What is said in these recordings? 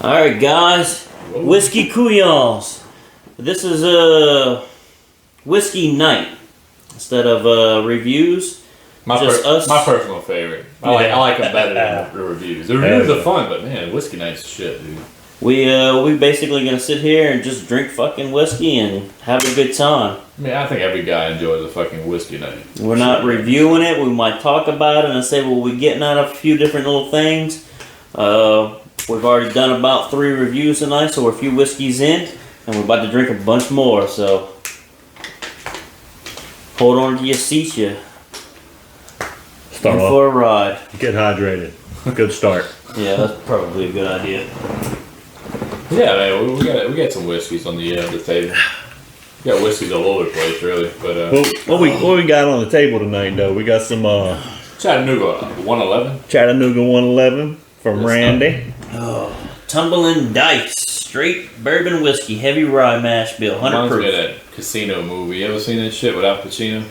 Alright guys, Whiskey Couyons. This is a whiskey night instead of reviews. My personal favorite. I like them better than the reviews. The reviews are fun, but man, whiskey night's shit, dude. We basically gonna sit here and just drink fucking whiskey and have a good time. I mean, I think every guy enjoys a fucking whiskey night. We're not reviewing it. We might talk about it and say, well, we're getting out a few different little things. We've already done about 3 reviews tonight, so we're a few whiskeys in, and we're about to drink a bunch more. So hold on to your seats, you. Start in for a ride. Get hydrated. Good start. Yeah, that's probably a good idea. Yeah, man, we got some whiskeys on the table. We got whiskeys all over the place, really. But what we got on the table tonight, though? We got some Chattanooga 111. Chattanooga 111 from Randy. Oh, Tumbling Dice, straight bourbon whiskey, heavy rye mash bill, 100 proof. Reminds me of that Casino movie. You ever seen that shit with Al Pacino?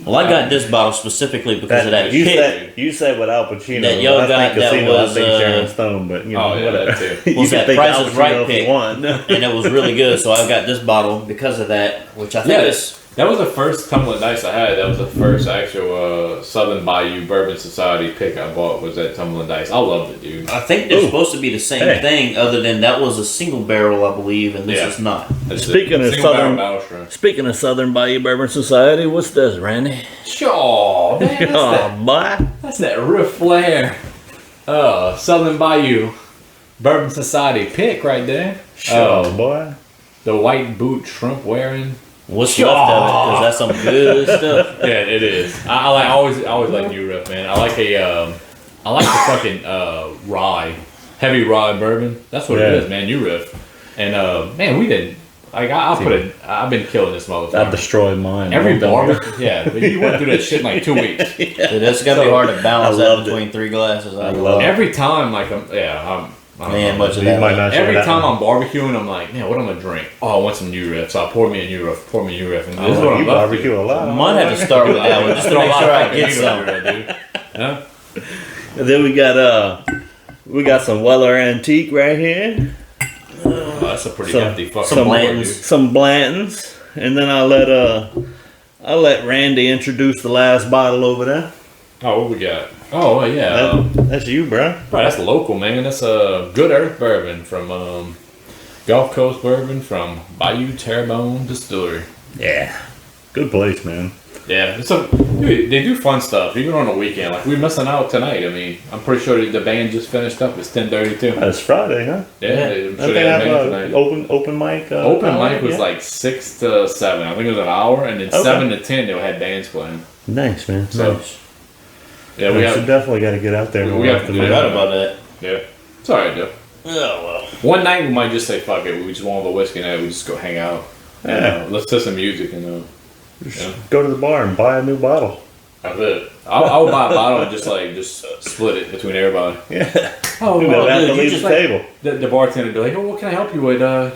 Well, I got this bottle specifically because of that shit. You said with Al Pacino. That y'all got that Casino, was I think Sharon Stone, but you know whatever. That too. You was that Price is Right pick, and it was really good. So I got this bottle because of that, which I think is. That was the first Tumbling Dice I had. That was the first actual Southern Bayou Bourbon Society pick I bought. Was that Tumbling Dice? I loved it, dude. I think they're supposed to be the same thing, other than that was a single barrel, I believe, and this is not. Speaking of Southern Bayou Bourbon Society, what's this, Randy? Sure, man, that's that Ric Flair, Southern Bayou Bourbon Society pick right there. Sure, boy. The white boot shrimp wearing. What's left of it? Because that's some good stuff. Yeah, it is. I always like New Riff, man. I like the fucking rye, heavy rye bourbon. That's what it is, man. New Riff, and man, we didn't. Like I've been killing this motherfucker. That destroyed mine. Every barbecue, yeah. But you went through that shit in like 2 weeks. Dude, it's gotta be hard to balance that between 3 glasses. I love it. Every time, like every time I'm barbecuing, I'm like, man, what am I gonna drink? Oh, I want some New Riff. So I pour me a New Riff, and this is what I'm barbecue a lot. I might have to start with that one just to make sure I get some. Dude. Yeah. And then we got some Weller Antique right here. Oh, that's a pretty hefty fucking some Blantons, and then I'll let Randy introduce the last bottle over there. Oh, what we got? Oh, yeah. That's you, bro. Right, that's local, man. That's a Good Earth bourbon from Gulf Coast bourbon from Bayou Terrebonne Distillery. Yeah, good place, man. Yeah, dude, they do fun stuff even on the weekend. Like we're missing out tonight. I mean, I'm pretty sure the band just finished up. It's 10:32. It's Friday, huh? Yeah, I'm sure they have a band tonight. Open mic. Open mic was like 6 to 7. I think it was an hour, and then 7 to 10 they had bands playing. Nice, man. So, nice. Yeah, we definitely got to get out there. We have to forgot about that. Yeah, it's alright, dude. Oh well. One night we might just say fuck it. We just want a whiskey night. We just go hang out. Yeah. Let's listen to music and go to the bar and buy a new bottle. That's it. I would buy a bottle and just split it between everybody. Yeah. Oh, have to leave the table. The bartender be like, "Oh, what can I help you with? What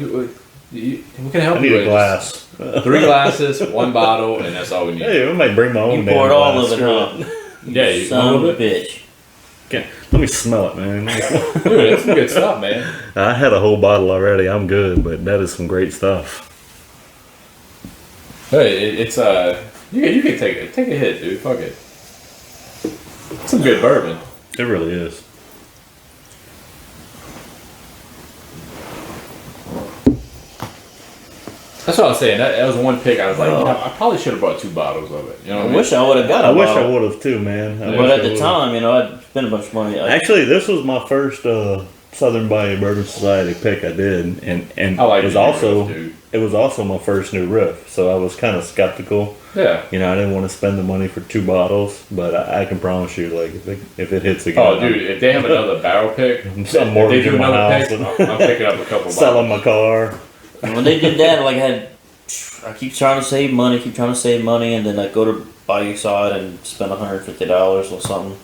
can I help you with?" I need a glass. 3 glasses, 1 bottle, and that's all we need. Hey, we might bring my own. You poured all of it, huh? Yeah, you son of a bitch. Okay, let me smell it, man. Dude, that's some good stuff, man. I had a whole bottle already. I'm good, but that is some great stuff. Hey, it's you can take a hit, dude. Fuck it. It's some good bourbon. It really is. That's what I was saying. That was one pick. I was like, I probably should have brought 2 bottles of it. You know what I mean? Wish I would have got. I wish I would have too, man. But at the time, I'd spent a bunch of money. Actually, this was my first Southern Bayou Bourbon Society pick I did, and it was also my first New Riff, so I was kind of skeptical. Yeah. I didn't want to spend the money for 2 bottles, but I can promise you, like if it hits again. Oh, dude, if they have another barrel pick, I'm mortgaging my house, I'm picking up a couple. Selling my car. And when they did that, I keep trying to save money, and then I go to Bayou Side and spend $150 or something.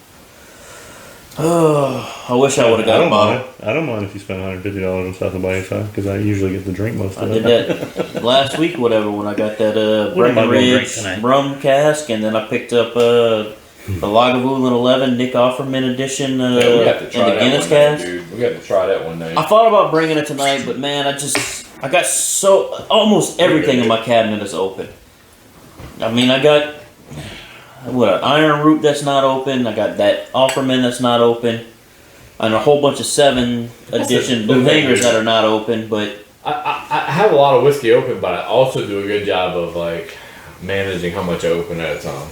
Oh, I wish I would have got a bottle. I don't mind if you spend $150 on South of Bayou Side, because I usually get to drink most of it. I did that last week, when I got that Breckenridge rum cask, and then I picked up the Lagavulin 11 Nick Offerman edition Yeah, we have to in try the that Guinness one day, cast. dude. We got to try that one day. I thought about bringing it tonight, but man, I got almost everything in my cabinet is open. I mean, I got an Iron Root that's not open. I got that Offerman that's not open, and a whole bunch of 7 edition blue hangers that are not open. But I have a lot of whiskey open, but I also do a good job of like managing how much I open at a time.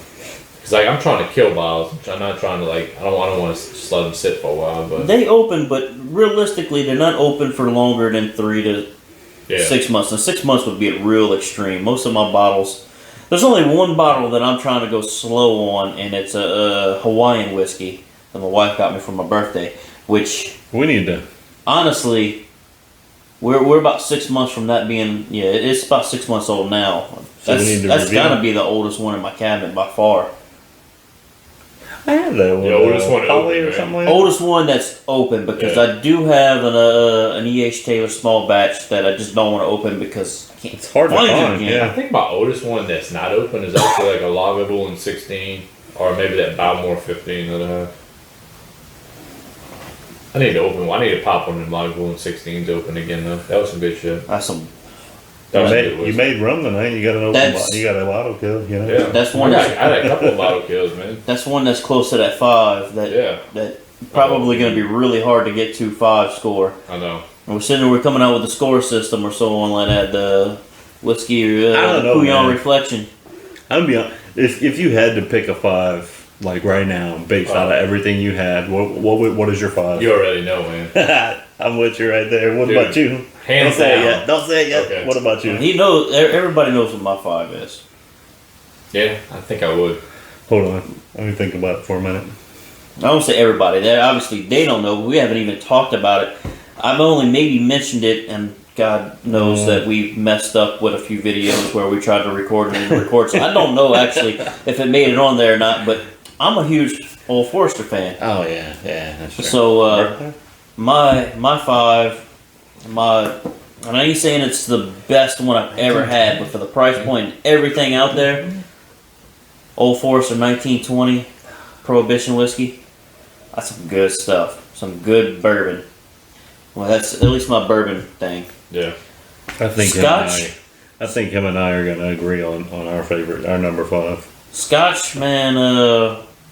Cause like I'm trying to kill bottles. I'm not trying to like I don't want to just let them sit for a while. But they open, but realistically, they're not open for longer than 3 to 6 months. And 6 months would be a real extreme. Most of my bottles, there's only one bottle that I'm trying to go slow on, and it's a Hawaiian whiskey that my wife got me for my birthday. Which we need to. Honestly, we're about 6 months from that being. Yeah, it's about 6 months old now. So That's gotta be the oldest one in my cabinet by far. I have that one. The oldest one Polly open, or man. something like that. Oldest one that's open because I do have an E.H. Taylor small batch that I just don't want to open because I can't. It's hard to find it find. again. I think my oldest one that's not open is actually like a Lagavulin 16 or maybe that Balmore 15 that I have. I need to open one. I need to pop one of them Lagavulin 16s open again though. That was some good shit. That's some. You made rum tonight. You got an open. That's- You got a lotto kill. You know. Yeah, That's one I that's- had a couple of bottle kills, man. That's one that's close to that 5. That probably going to be really hard to get to 5 score. I know. And we're sitting there, we're coming out with the score system or so on like that. The whiskey, I don't know, Couyons man. Reflection. I'm be honest. If you had to pick a 5, like right now, based out of everything you had, what is your 5? You already know, man. I'm with you right there. What Dude, about you? Hands Don't say it down. yet. Don't say it yet. Okay. What about you? He knows. Everybody knows what my 5 is. Yeah, I think I would. Hold on. Let me think about it for a minute. I don't say everybody. Obviously they don't know. But we haven't even talked about it. I've only maybe mentioned it, and God knows that we messed up with a few videos where we tried to record and didn't record. So I don't know actually if it made it on there or not. But I'm a huge Old Forester fan. Oh yeah, that's true. So my 5, and I ain't saying it's the best one I've ever had, but for the price point and everything out there, Old Forester 1920 Prohibition whiskey, that's some good stuff. Some good bourbon. Well, that's at least my bourbon thing. Yeah. I think Scotch. I think him and I are gonna agree on our favorite, our number 5. Scotch, man.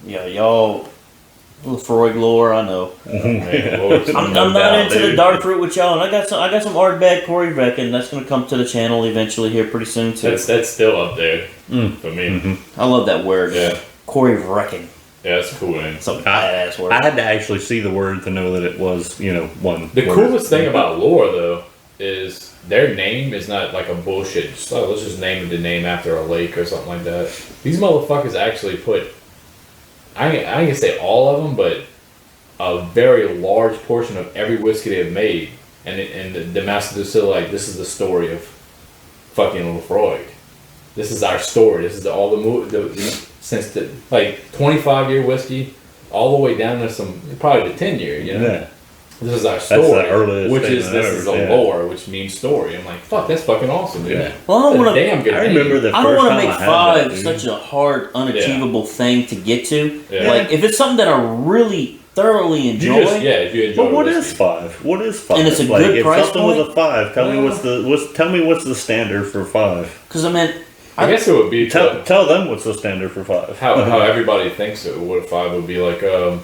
Yeah, y'all. Lefroy lore, I know. Man, Lord, I'm No not doubt, into the dude. dark fruit with y'all, and I got some Ardbeg Corey Vrecken that's gonna come to the channel eventually here pretty soon too. that's still up there for me. I love that word. Yeah. Corey Vrecken. Yeah, that's cool, man. It's a badass word. I had to actually see the word to know that it was, one. The word. coolest thing about Lore, though, is their name is not like a bullshit. Just, oh, let's just name the name after a lake or something like that. These motherfuckers actually put, I ain't gonna say all of them, but a very large portion of every whiskey they've made. And the master distiller, like, this is the story of fucking Lefroy. This is our story. This is all since the, like, 25-year whiskey all the way down to probably the 10-year, Yeah. This is our That's story, the earliest which thing is I've this ever- is a yeah. lore, which means story. I'm like, fuck, that's fucking awesome, dude. Yeah. Well, I don't That's a wanna- damn good I remember name. the I first don't want to time make I had 5 that, dude. such a hard, unachievable thing to get to. Yeah. Like, if it's something that I really thoroughly enjoy, If you enjoy But what whiskey. is 5? What is 5? And it's a like, good if price something was point? a 5, tell me what's the standard for 5. because I mean, I guess it would be Tell them what's the standard for 5. how everybody thinks it. What if I would be like a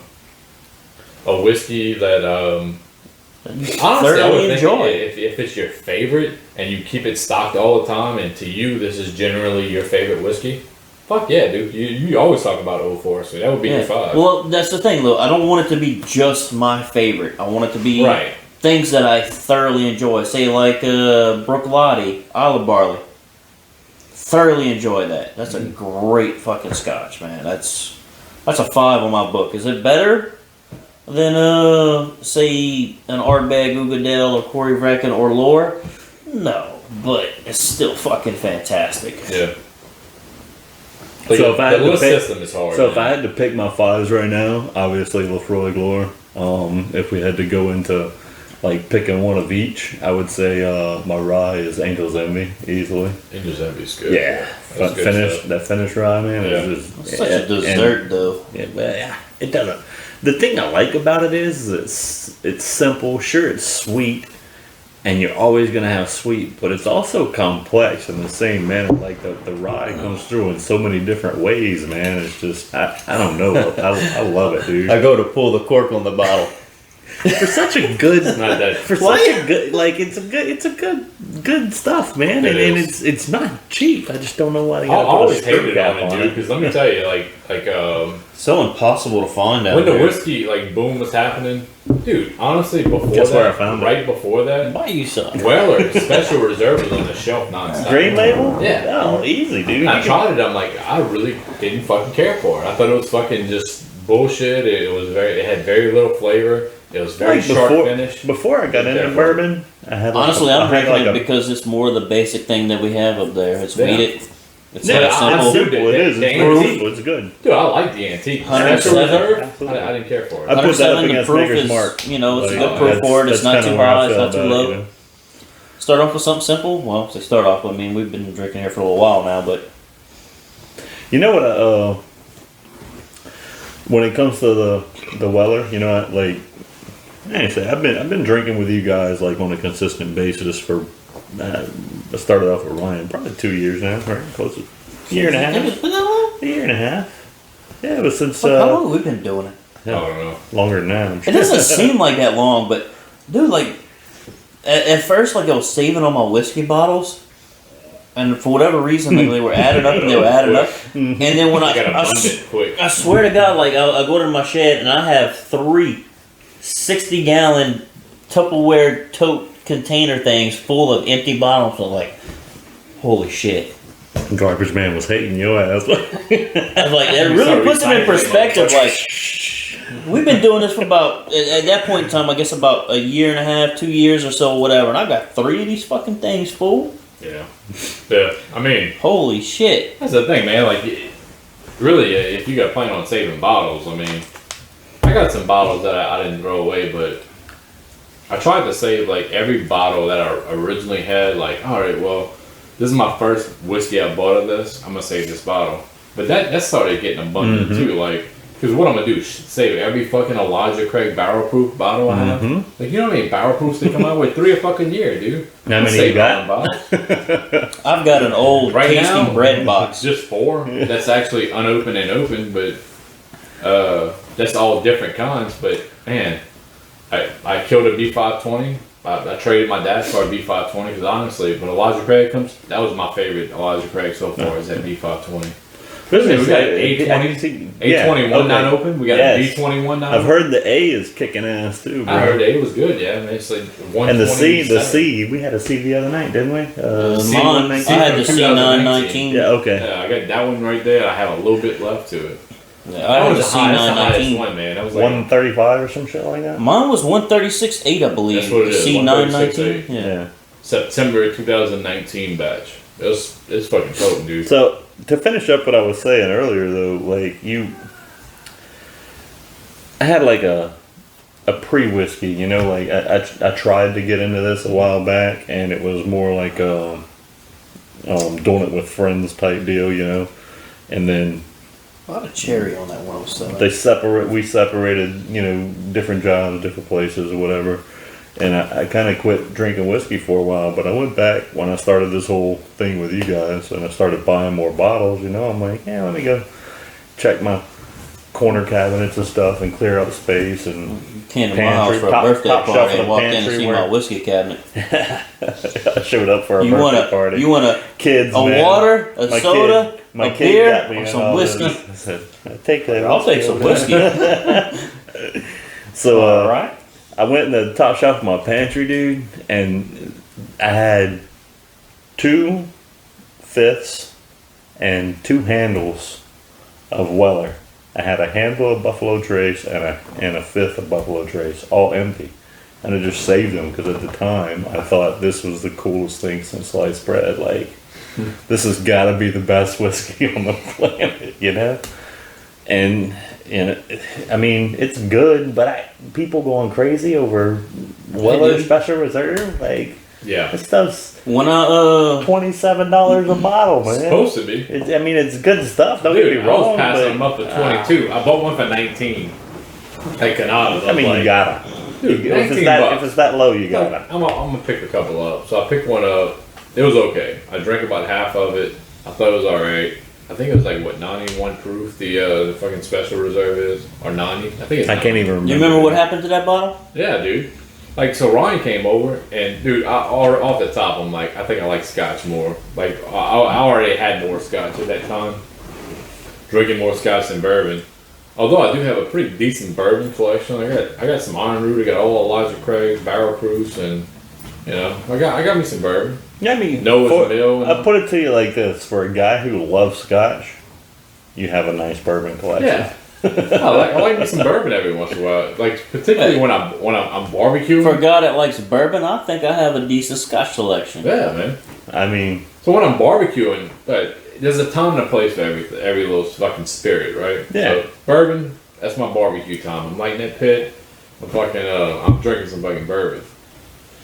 whiskey that honestly I thoroughly would enjoy. think if it's your favorite and you keep it stocked all the time, and to you this is generally your favorite whiskey. Fuck yeah, dude! You always talk about Old Forester. That would be your 5. Well, that's the thing, though. I don't want it to be just my favorite. I want it to be Right. things that I thoroughly enjoy. Say like Brooklotti, Olive Barley. Thoroughly enjoy that. That's a great fucking Scotch, man. That's a 5 on my book. Is it better than say an Ardbeg, Ugadale, or Corey Vrecken or Lore? No, but it's still fucking fantastic. Yeah. But So yeah, if I the had to list pick- system is hard. So if man. I had to pick my 5s right now, obviously Lefroy Glore. If we had to go into like picking one of each, I would say my rye is Angel's Envy easily. Angel's Envy is good. Yeah, That's good finish stuff. that finish rye, man. Yeah. Is just, It's such a dessert, though. Yeah, but it doesn't. The thing I like about it is it's simple. Sure, it's sweet, and you're always gonna have sweet, but it's also complex in the same manner. Like the rye comes through in so many different ways, man. It's just I don't know. I love it, dude. I go to pull the cork on the bottle. For such a good, Not that. for such a good, like it's a good stuff, man. It And is. it's not cheap. I just don't know why they I got to put a always screw hated cap on it, on dude. it. Because let me tell you, like So impossible to find out when the here. whiskey like boom was happening, dude. Honestly, before Guess that, where I found it? right before that, Buy you some. Weller Special Reserve was on the shelf nonstop. Green label? Yeah. Oh, easy, dude. I tried it. I'm like, I really didn't fucking care for it. I thought it was fucking just bullshit. It had very little flavor. It was very sharp finish. Before I got into Careful. bourbon, I had like Honestly, I I'm had drinking like it because it's more the basic thing that we have up there. It's Yeah. wheated. It's Yeah, that it's simple. simple. It is. The It's antique. proof. It's good. Dude, I like the antique. 107. Special Reserve, Absolutely. I didn't care for it. I put that up 107, the against proof Maker's is, Mark. you know, it's a Like, good proof for it. It's that's not kinda too where I high, it's feel not too about it, low. you know? Start off with something simple. Well, to start off, I mean, we've been drinking here for a little while now, but You know what? When it comes to the Weller, you know, I've been drinking with you guys like on a consistent basis for. I started off with Ryan probably 2 years now, right? Close to year and a half. It's been that long? A year and a half. Yeah, it was since Fuck, how long have we been doing it? I don't know. longer than that. I'm It sure. doesn't seem like that long, but dude, like at first, like I was saving all my whiskey bottles, and for whatever reason, like they were added up and they were added up, and then when I got I abundant quick. I swear to God, like I go to my shed and I have 3 60-gallon Tupperware tote container things full of empty bottles. I'm like, holy shit. Garbage man was hating your ass. I was like, it really puts it in perspective. Like, we've been doing this for about, at that point in time, I guess about a year and a half, 2 years or so, whatever. And I've got 3 of these fucking things full. Yeah. Yeah. I mean, Holy shit. that's the thing, man. Like, really, if you got plan on saving bottles, I mean, I got some bottles that I didn't throw away, but I tried to save like every bottle that I originally had. Like, all right, well, this is my first whiskey I bought of this. I'm gonna save this bottle. But that started getting abundant too. Like, because what I'm gonna do is save every fucking Elijah Craig barrel proof bottle I have. Like, you know how many barrel proofs they come out with? 3 a fucking year, dude. How many Save you got? all them bottles. I've got an old Right tasty now, bread box. Just 4. That's actually unopened and open, but that's all different kinds. But man, I killed a B520. I traded my dad's for a B520 because honestly, when Elijah Craig comes, that was my favorite Elijah Craig so far is that B520. We got A20, A21 not open. We got a B21 not I've open. heard the A is kicking ass too, bro. I heard A was good, yeah. Man, it's like 120. And the C, we had a C the other night, didn't we? Mine, I C119. had the 2019. C919. Yeah, okay. Yeah, I got that one right there. I have a little bit left to it. Yeah, I That had the was the highest C919. one, man. That was like 135 or some shit like that. Mine was 136.8, I believe. That's what it is, C919. 136.8. Yeah. Yeah. September 2019 batch. It's fucking potent, dude. So to finish up what I was saying earlier, though, like I had like a pre whiskey, you know, like I tried to get into this a while back, and it was more like doing it with friends type deal, you know, and then A lot of cherry on that 107. we separated, you know, different jobs, different places or whatever. And I kind of quit drinking whiskey for a while, but I went back when I started this whole thing with you guys, and I started buying more bottles, you know. I'm like, yeah, let me go check my corner cabinets and stuff and clear out space and Came to my house for a top- birthday top shelf party of and the walked in and pantry see where- my whiskey cabinet. I showed up for a You birthday want party. You want a Kids, a man. water, a My soda, kid, my a kid beer, got me or in some all whiskey? this. I said, take that. I'll take some whiskey. So, All right. I went in the top shelf of my pantry, dude, and I had 2 fifths and 2 handles of Weller. I had a handle of Buffalo Trace and a fifth of Buffalo Trace, all empty. And I just saved them because at the time I thought this was the coolest thing since sliced bread. Like, this has got to be the best whiskey on the planet, you know? and I mean, it's good, but people going crazy over Weller Special Reserve, like, Yeah. this stuff's When I $27 a bottle, man. It's supposed to be. I mean, it's good stuff. Don't get me Dude, I wrong, was passing but them up to 22. I bought one for 19. Like Canadas. I mean, you gotta. Dude, if 19 if it's that low, you gotta. I'm gonna pick a couple up. So I picked one up. It was okay. I drank about half of it. I thought it was alright. I think it was like what 91 proof the fucking Special Reserve is, or 90. I think it's. I 90. can't even remember. you remember what happened to that bottle? Yeah, dude. Like, so Ryan came over, and dude, off the top, I'm like, I think I like Scotch more. Like, I already had more Scotch at that time, drinking more Scotch than bourbon. Although I do have a pretty decent bourbon collection. I got some Iron Root, I got all Elijah Craig's barrel proofs, and you know, I got me some bourbon. Yeah, I mean, Noah's Mill. I'll put it to you like this: for a guy who loves Scotch, you have a nice bourbon collection. Yeah. I like me some bourbon every once in a while. Like particularly when I'm barbecuing. For a guy that likes bourbon, I think I have a decent Scotch selection. Yeah, man. I mean, So when I'm barbecuing, there's a time and a place for every little fucking spirit, right? Yeah. So bourbon, that's my barbecue time. I'm lighting that pit. I'm drinking some fucking bourbon.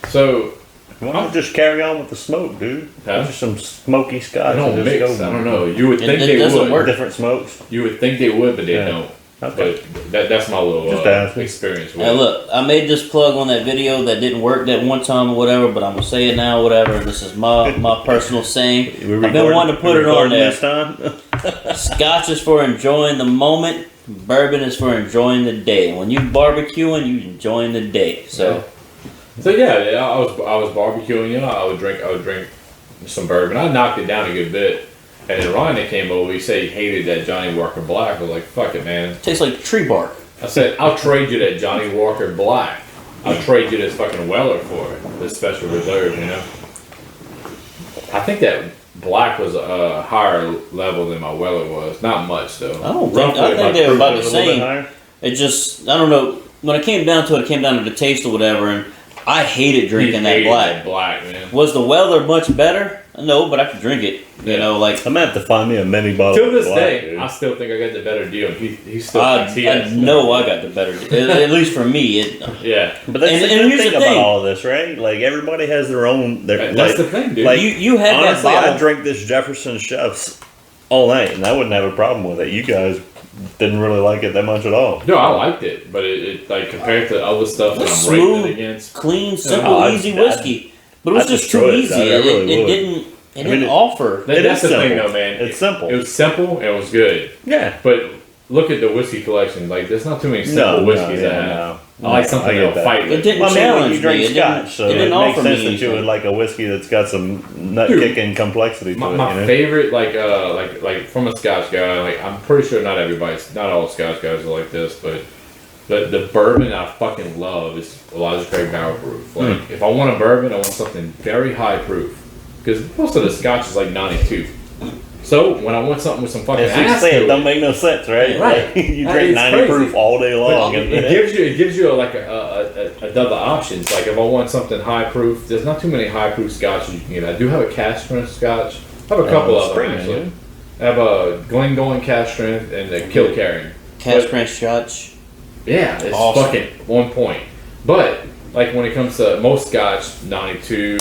So why don't just carry on with the smoke, dude? Huh? Just some smoky Scotch. I don't and just mix. go I don't know. You would think it they doesn't would. work. different smokes. You would think they would, but they Yeah. don't. Okay. But that's my little Just ask me. experience with Hey, it. look, I made this plug on that video that didn't work that one time or whatever, but I'm gonna say it now, whatever. This is my personal saying. I've been wanting to put it on there. this time. Scotch is for enjoying the moment. Bourbon is for enjoying the day. When you barbecuing, you enjoying the day. So So yeah, I was barbecuing. You know, I would drink some bourbon. I knocked it down a good bit. And then Ryan that came over, he said he hated that Johnny Walker Black. I was like, fuck it, man. tastes like tree bark. I said, I'll trade you that Johnny Walker Black. I'll trade you this fucking Weller for it, this Special Reserve, you know. I think that Black was a higher level than my Weller was. Not much though. I don't think. I think they were about the same. It just, I don't know. When it came down to it, came down to the taste or whatever, and I hated drinking that black. Black, man. Was the Weller much better? No, but I could drink it. You know, like I'm gonna have to find me a mini bottle. Till this of Black, day, dude. I still think I got the better deal. He still I thinks he has know I got the better. At least for me, Yeah. But that's And the good here's thing the about thing. all of this, right? Like everybody has their own. That's like, the thing, dude. like, you had that honestly, bottle. I drank this Jefferson Chefs all night, and I wouldn't have a problem with it. You guys didn't really like it that much at all. No, I liked it, but it like compared to other stuff that I'm rating Smooth, it against. clean, simple, I'd- easy whiskey. But it was I'd just destroy too it, easy. I really It would. didn't. It I mean, didn't offer. That's is the thing, simple. though, man. It's simple. It was simple and it was good. Yeah. But look at the whiskey collection. Like, there's not too many simple whiskeys I have. I like something I get that'll that. fight It with. didn't Well, I mean, when challenge you drink me. It Scotch, didn't, so it it didn't makes offer sense me that you would anything. like a whiskey that's got some nut Dude, kicking complexity to My it. You know? favorite, like from a Scotch guy, like I'm pretty sure not all Scotch guys are like this, but the bourbon I fucking love is Elijah Craig Barrel Proof. Like if I want a bourbon, I want something very high proof, because most of the Scotch is like 92. So when I want something with some fucking As you ass say, to it don't it, make no sense, right? Right. You That drink is 90 crazy. proof all day long. but and it gives you like another options. Like if I want something high proof, there's not too many high proof scotches you can get. I do have a cask strength scotch. I have a couple of them Spring, actually. yeah. I have a Glengoyne cask strength and a Kilkerran. Cash Ranch Scotch. Yeah, it's Awesome. fucking on point. But like when it comes to most scotch, 92,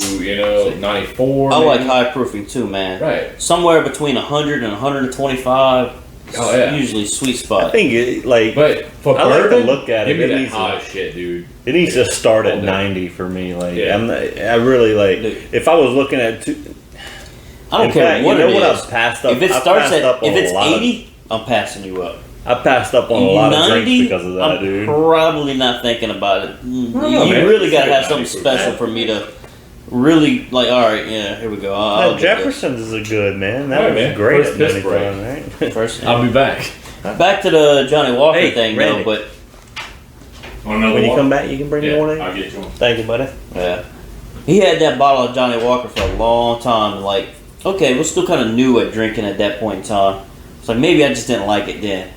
94. I maybe. like high proofing too, man. Right. Somewhere between 100 and 125. Oh, yeah. Usually sweet I spot. think it, like But for I like to bourbon, look at give it. me It that needs high to- shit, dude. it needs to start at Hold it. 90 for me. Like Yeah. I really like Dude. if I was looking at two. I don't in care fact, what you know it what is. I've passed up. If it I've starts passed at, up on if it's a lot 80, I'm passing you up. I passed up on a lot of drinks 90, because of that, I'm dude. probably not thinking about it. You know, man. really gotta It's have like something 90 special proof. for me to really like. All right, yeah, here we go. I'll That get Jefferson's is a good man. That Alright, was man. great First at piss many break. times, right? this first. I'll be back. Back to the Johnny Walker Hey, thing, Randy. though. But When you come back, you can bring me one in. I'll get you one. Thank you, buddy. yeah, he had that bottle of Johnny Walker for a long time. Like, okay, we're still kind of new at drinking at that point in time. It's like maybe I just didn't like it then.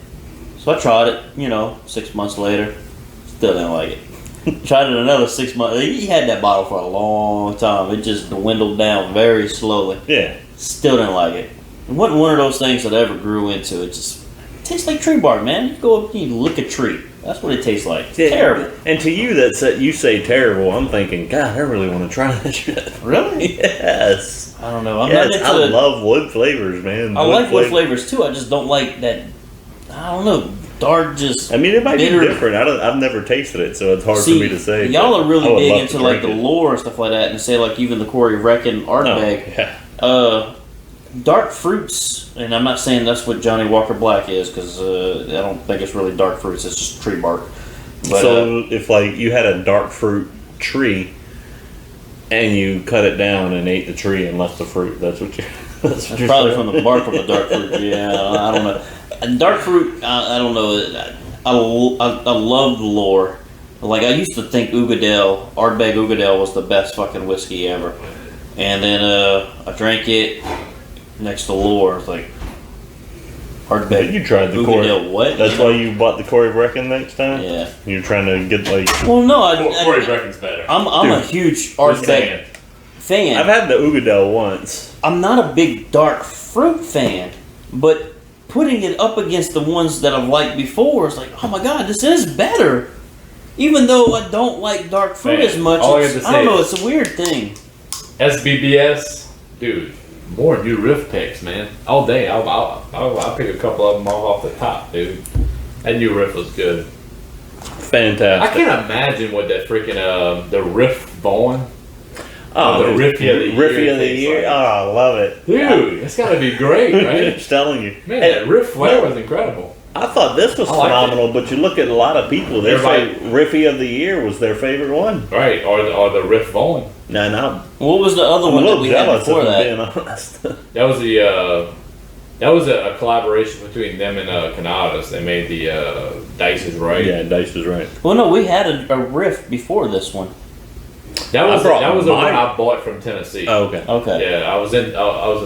So I tried it. 6 months later, still didn't like it. Tried it another 6 months. He had that bottle for a long time. It just dwindled down very slowly. Yeah. Still didn't like it. It wasn't one of those things that I ever grew into. It just tastes like tree bark, man. You go up and you lick a tree. That's what it tastes like. Yeah. Terrible. And to you, you say terrible. I'm thinking, God, I really want to try that shit. Really? Yes. I don't know. I'm Yes, not into. I love wood flavors, man. I like wood flavors too. I just don't like that. I don't know. Dark, just. I mean, it might bitter. be different. I've never tasted it, so it's hard for me to say. Y'all are really I would big love into to like drink the it. lore and stuff like that, and say like even the Corey Reckon Ardbeg. Yeah. Dark fruits, and I'm not saying that's what Johnny Walker Black is, because I don't think it's really dark fruits. It's just tree bark. But, so if like you had a dark fruit tree, and you cut it down and ate the tree and left the fruit, that's what you. That's what you're probably saying? from the bark of a dark fruit. Yeah, I don't know. And dark fruit, I don't know. I love the lore. Like I used to think Ardbeg Ugadale was the best fucking whiskey ever, and then I drank it next to lore. It's like Ardbeg. You tried the Corey. Ugadale. What? That's why you bought the Corey Brecken next time. Yeah. You're trying to get like. Well, no, Corey Brecken's better. I'm a Dude, huge Just Ardbeg saying. fan. I've had the Ugadale once. I'm not a big dark fruit fan, but putting it up against the ones that I've liked before, it's like, oh my god, this is better. Even though I don't like dark fruit Man, as much, all I it's, got to I don't say know, is- it's a weird thing. SBBS, dude. More new riff picks, man. All day. I'll pick a couple of them off the top, dude. That new riff was good. Fantastic. I can't imagine what that freaking the riff Vaughn. Oh, the Riffy of the Year. Riffy of the tastes Year. like. Oh, I love it. Dude, it's gotta be great, I'm right? just telling you. Man, And that riff flavor was incredible. I thought this was I liked phenomenal, but you look at a lot of people, they say Everybody- Riffy of the Year was their favorite one. Right, or the riff Vaughn. No, What was the other I'm a one that little we had jealous if before I'm that? being honest. That was that was a collaboration between them and Canadas. They made the Dice's Right. Yeah, Dice was right. Well, no, we had a riff before this one. That was brought the one mine. I bought from Tennessee. Oh, okay. Okay. Yeah, I was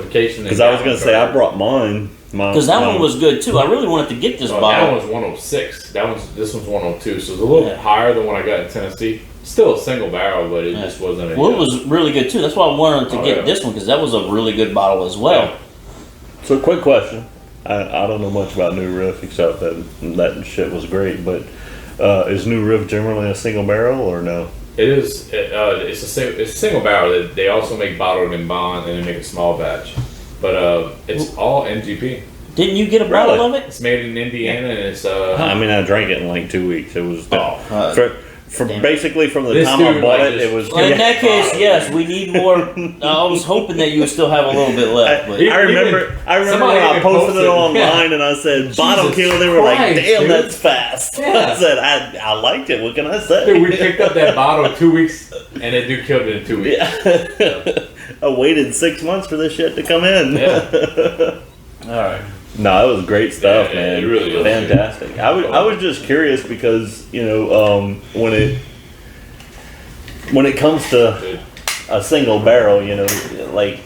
vacationing. Because I was going to say, I brought mine. Because that one was good too. I really wanted to get this That bottle. one was 106. This one's 102. So it's a little Yeah. higher than what I got in Tennessee. Still a single barrel, but it just wasn't. Well, it was really good too. That's why I wanted to Oh, get yeah. this one, because that was a really good bottle as well. Yeah. So, quick question. I don't know much about New Riff except that shit was great, but is New Riff generally a single barrel or no? It is. It's a single barrel. They also make bottled in bond and they make a small batch, but it's all MGP. Didn't you get a bottle Really? of it? It's made in Indiana and it's I mean, I drank it in like 2 weeks. It was Damn. basically from the This time I dude, bought like, it. just- It was. Well, in that case, yes, we need more. I was hoping that you would still have a little bit left. But I remember somebody when I even posted it posted- online and I said bottle Jesus kill. They were like, Christ, "Damn, dude." that's fast." Yeah. I said, "I liked it. What can I say?" Dude, we picked up that bottle 2 weeks and that dude killed it in 2 weeks. Yeah. I waited 6 months for this shit to come in. Yeah. all right. No, it was great stuff, Yeah, man. it really was. Fantastic. I was just curious because when it comes to Dude. a single barrel, like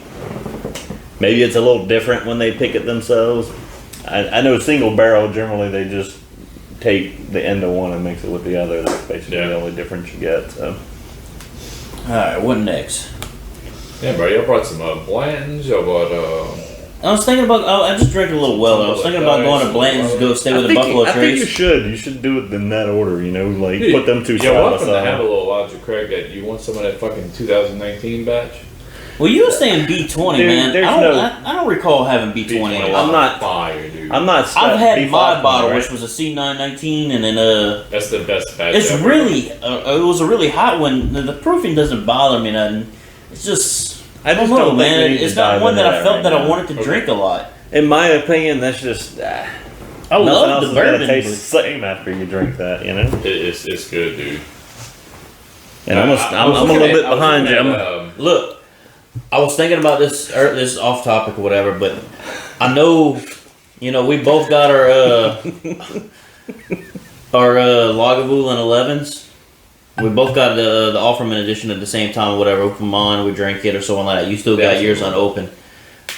maybe it's a little different when they pick it themselves. I know single barrel generally they just take the end of one and mix it with the other. That's basically the only difference you get. So. All right. What next? Yeah, bro, y'all brought some Blanton's. Y'all brought I was thinking about. I just drank a little Weller. I was thinking about going to Blanton's to go stay with the Buffalo I think you Trace. should. You should do it in that order. Like Dude, put them two you're side by welcome to have side. a little Logic Craig that you want some of that fucking 2019 batch. Well, you were saying B20, Dude, man. there's I don't recall having B20 a lot. I'm not- fire, dude. I'm not. I've had beef my off bottle, right? which was a C919, and then That's the best batch. it's ever. really it was a really hot one. The proofing doesn't bother me none. It's just I don't just know, don't think we man. need to It's not dive one that into I that felt right that I now. wanted to Okay. drink a lot. In my opinion, that's just. I Nothing love else the is gonna bourbon. taste but- the same after you drink that, It's good, dude. And I'm I was a little looking bit at- I was behind you. looking I'm- at, Look, I was thinking about this. This is off topic or whatever, but I know, we both got our Lagavulin 11s. We both got the Offerman edition at the same time or whatever. Open mine, we drank it or something like that. You still got yours unopened.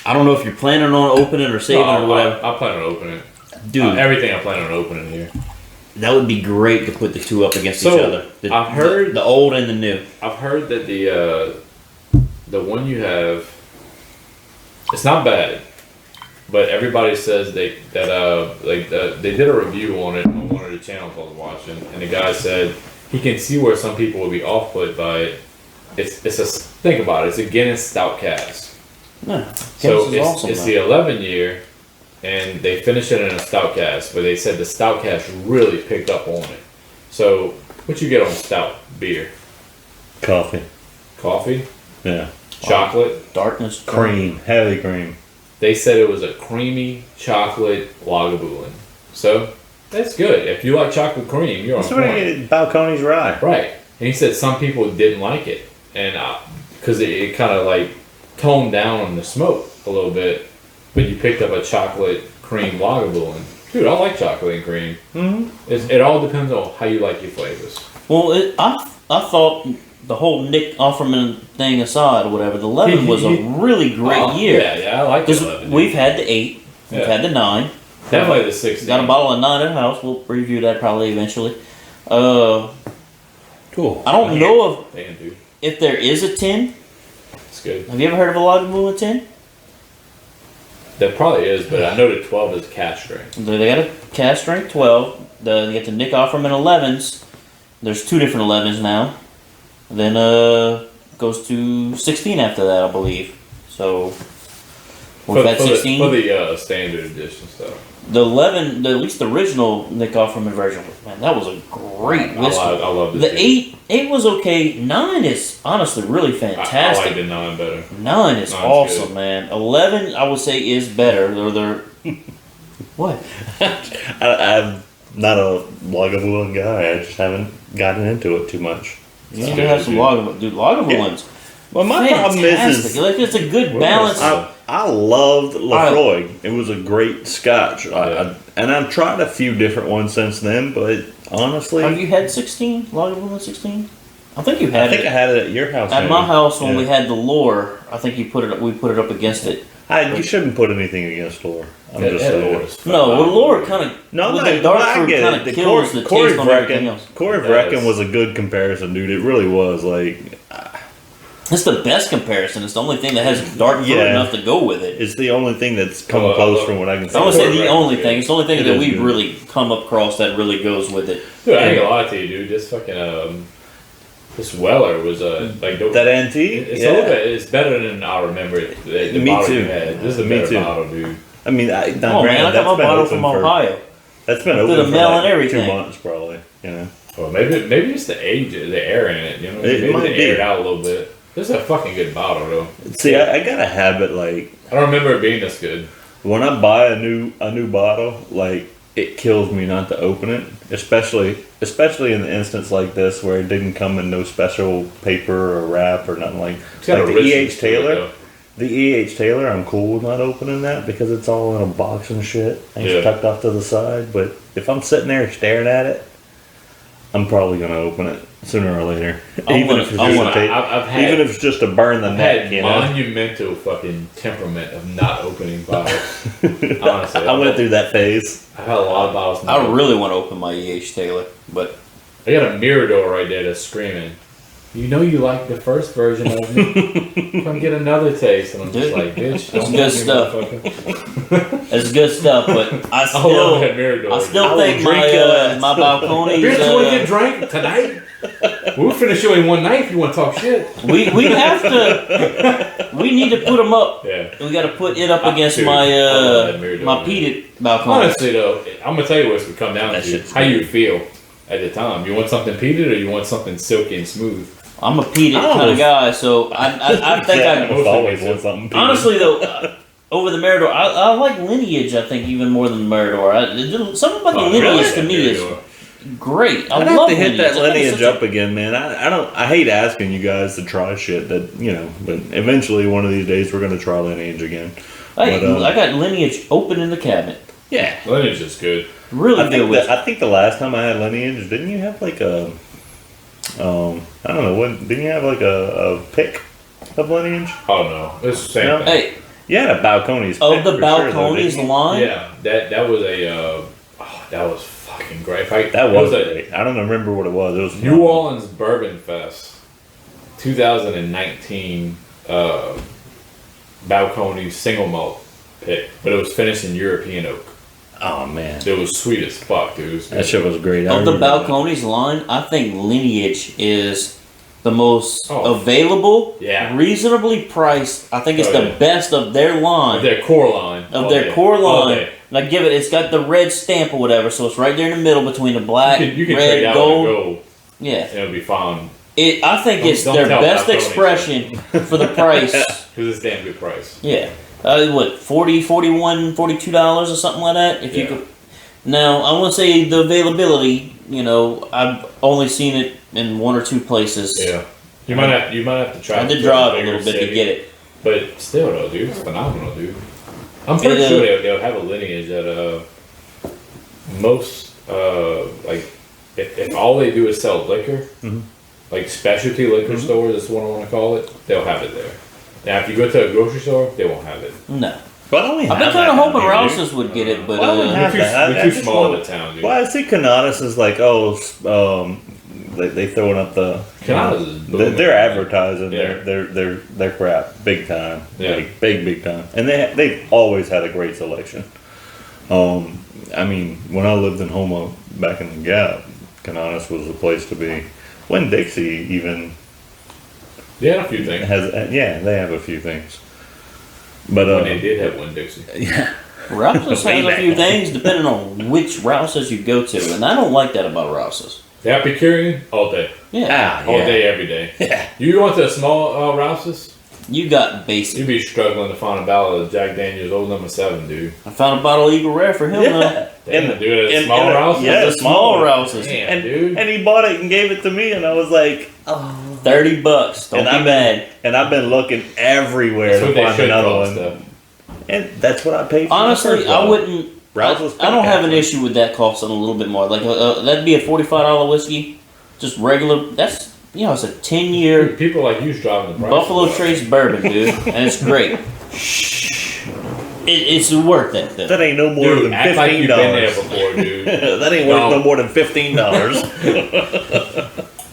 I don't know if you're planning on opening or saving it or whatever. I plan on opening it. Dude, Everything I plan on opening here. that would be great to put the two up against So, each other. I've heard- the old and the new. I've heard that the one you have, it's not bad. but everybody says they did a review on it on one of the channels I was watching, and the guy said he can see where some people would be off-put by it. Think about it. It's a Guinness Stout cask. Yeah, So Guinness is awesome, it's man. the 11 year, and they finished it in a stout cask, but they said the stout cask really picked up on it. So what you get on stout beer? Coffee. Coffee, Yeah. chocolate. Darkness, Cream. Heavy cream. They said it was a creamy chocolate Lagavulin. So that's good. If you like chocolate cream, you're on That's what I point. get. Balcones rye. Right. And he said some people didn't like it, and because it kind of like toned down on the smoke a little bit, but you picked up a chocolate cream Lagavulin. Dude, I like chocolate and cream. Mm-hmm. It all depends on how you like your flavors. Well, I thought the whole Nick Offerman thing aside or whatever, the 11 was a really great year. Yeah, I like the 'Cause 11. we've had the 8, we've Yeah. had the 9. Definitely the 16. Got a bottle of 9 in the house. We'll review that probably eventually. Cool. I don't know Damn, dude. if there is a 10. It's good. Have you ever heard of a Lagavulin 10? There probably is, but I know the 12 is cash strength. They got a cast strength 12. They got the Nick Offerman 11s. There's 2 different 11s now. Then goes to 16 after that, I believe. So we've had 16. For the standard edition stuff. The 11, at least the original Nick Offerman version, man, that was a great whiskey. I love this. The 8 was okay. 9 is honestly really I fantastic. like the 9 better. 9 is Nine's awesome, good. man. 11, I would say, is better. They're what? I'm not a Lagavulin guy. I just haven't gotten into it too much. You need good, to have some dude. Lagavulins. Well, my problem Fantastic. Like, it's a good balance. I loved Lafroig. It was a great scotch. Yeah. And I've tried a few different ones since then, but honestly, Have you had 16? Lagavulin 16? I think you I had think I it. had it at your house. At maybe. my house when Yeah. we had the lore, I think you put it. We put it up against it. You shouldn't put anything against Lore. I'm That- just that saying. Lord is No, well, lore kind of No, with no, the dark I fruit get kind it. of The kills the taste on everything else. Corey That Vrecken is- was a good comparison, dude. It really was. Like, It's the best comparison. It's the only thing that has dark fruit Yeah. enough to go with it. it's the only thing that's come Well, close well, from what I can see. I would say Corey the Brecken's only good. thing. It's the only thing It that is we've good. really come across that really goes with it. Dude, I ain't gonna lie to you, dude. This fucking this Weller was like that antique. It's a little bit. It's better than I remember it. The Me bottle too. you had. This is a Me better too. bottle, dude. I mean, Oh man, I granted, got that's my been bottle open from for Ohio. that's been Through open the for mail and like everything. 2 months, probably. You know, Well, maybe it's the age, the air in it. You know, It maybe might they be. air it out a little bit. This is a fucking good bottle, though. see, I got a habit like I don't remember it being this good. when I buy a new bottle, like it kills me not to open it, especially in the instance like this where it didn't come in no special paper or wrap or nothing like It's got like a the richness E.H. to it, Taylor. though. The E.H. Taylor, I'm cool with not opening that because it's all in a box and shit. And it's Yeah. tucked off to the side. But if I'm sitting there staring at it, I'm probably gonna open it sooner or later. Even if it's just to burn the I've neck, had you know. monumental fucking temperament of not opening bottles. Honestly, I went through that phase. I've had a lot of bottles. I really want to open my E.H. Taylor, but I got a Mirador right there that's screaming. You know you like the first version of me. Come get another taste, and I'm just Dude, like, bitch, that's don't good want me, stuff. motherfucker. it's good stuff. But I I love still, that Mirador. I still will think drink your ass. my balconies. Bitch, you want to get drank tonight? We'll finish you in one night if you want to talk shit. we have to. We need to put them up. Yeah. We got to put it up against Dude, my I love that Mirador, my man. peated balcony. Honestly, though, I'm gonna tell you what's come down That to shit's how you feel at the time. You want something peated or you want something silky and smooth? I'm a peated I kind of almost- guy, so I think Yeah, I. I've always want something. peated. Honestly, though, over the Mirador, I like Lineage. I think even more than Mirador. Something about the Oh, Lineage really? to me is Mirador. great. I I'd love have to hit that I think it's lineage such a- up again, man. I hate asking you guys to try shit that but eventually one of these days we're gonna try lineage again. Hey, But, I got Lineage open in the cabinet. Yeah, Lineage is good. Really I good think whiskey. I think the last time I had lineage, didn't you have like a, I don't know, didn't you have like a pick of lineage? Oh no, it's the same No. thing. Hey, You had a balcony's of pick the for sure, though, balconies didn't you? line, Yeah, that was a that was fucking great. That it was a great. I don't remember what it was. It was New Orleans Bourbon Fest, 2019. Balcony single malt pick, but it was finished in European oak. Oh man, It was sweet as fuck, dude. It was that shit was great. I Of the remember that. Balcones line, I think Lineage is the most Oh. available, Yeah. reasonably priced. I think it's Oh, the yeah. best of their line. Of their core line. Of all their day. core All line. day. Like, give it, it's got the red stamp or whatever, so it's right there in the middle between the black, You can red, trade out gold. with gold, Yeah. and it'll be fine. I think Don't- it's don't their tell best Balcones. expression for the price. Because it's a damn good price. Yeah. What, 40, 41, $42 or something like that? If you Yeah. could. Now, I want to say the availability, you know, I've only seen it in one or two places. Yeah. You might have to try. I did to drive a bigger little bit to city. get it. But still, though, dude, it's phenomenal, dude. I'm pretty It, sure they'll have a lineage that most like if all they do is sell liquor, Mhm. like specialty liquor stores, that's what I want to call it. They'll have it there. Now, if you go to a grocery store, they won't have it. No. Why don't we I've been have kind of that hoping down here, dude? Rouse's would get it, but Why don't we have We're that? too I just small want- of a town, dude. Well, I see Canadas is like, they throwing up the. Canadas is booming. They're advertising Yeah. their crap big time, Yeah. like, big time, and they've always had a great selection. I mean, when I lived in Houma back in the Gap, Canadas was the place to be. When Dixie even They had a few things. yeah, they have a few things, but When they did have one Dixie. yeah, Rouse's Way has a back few when. things depending on which Rouse's you go to, and I don't like that about Rouse's. The Epicurean all day, Yeah. all day, every day. Yeah. You went to a small Rouse's, You got basic. you'd be struggling to find a bottle of Jack Daniel's Old Number 7, dude. I found a bottle of Eagle Rare for him, though. Damn, dude, at a in small a- Rouse's. yeah, The small Rouse's. Damn, and dude. and he bought it and gave it to me, and I was like, $30. Don't And be I've mad. and I've been looking everywhere That's to what they find should another cost, one, though. and that's what I paid for. the Honestly, first I one. wouldn't. Rouse's I don't have an Podcast. issue with that costing a little bit more. Like that'd be a $45 whiskey, just regular. That's it's a 10-year People like you's driving the price. Buffalo up. Trace bourbon, dude, and it's great. It's worth it. Though. That ain't no more Dude, than act like you've been there $15. before, dude. That ain't worth no more than $15.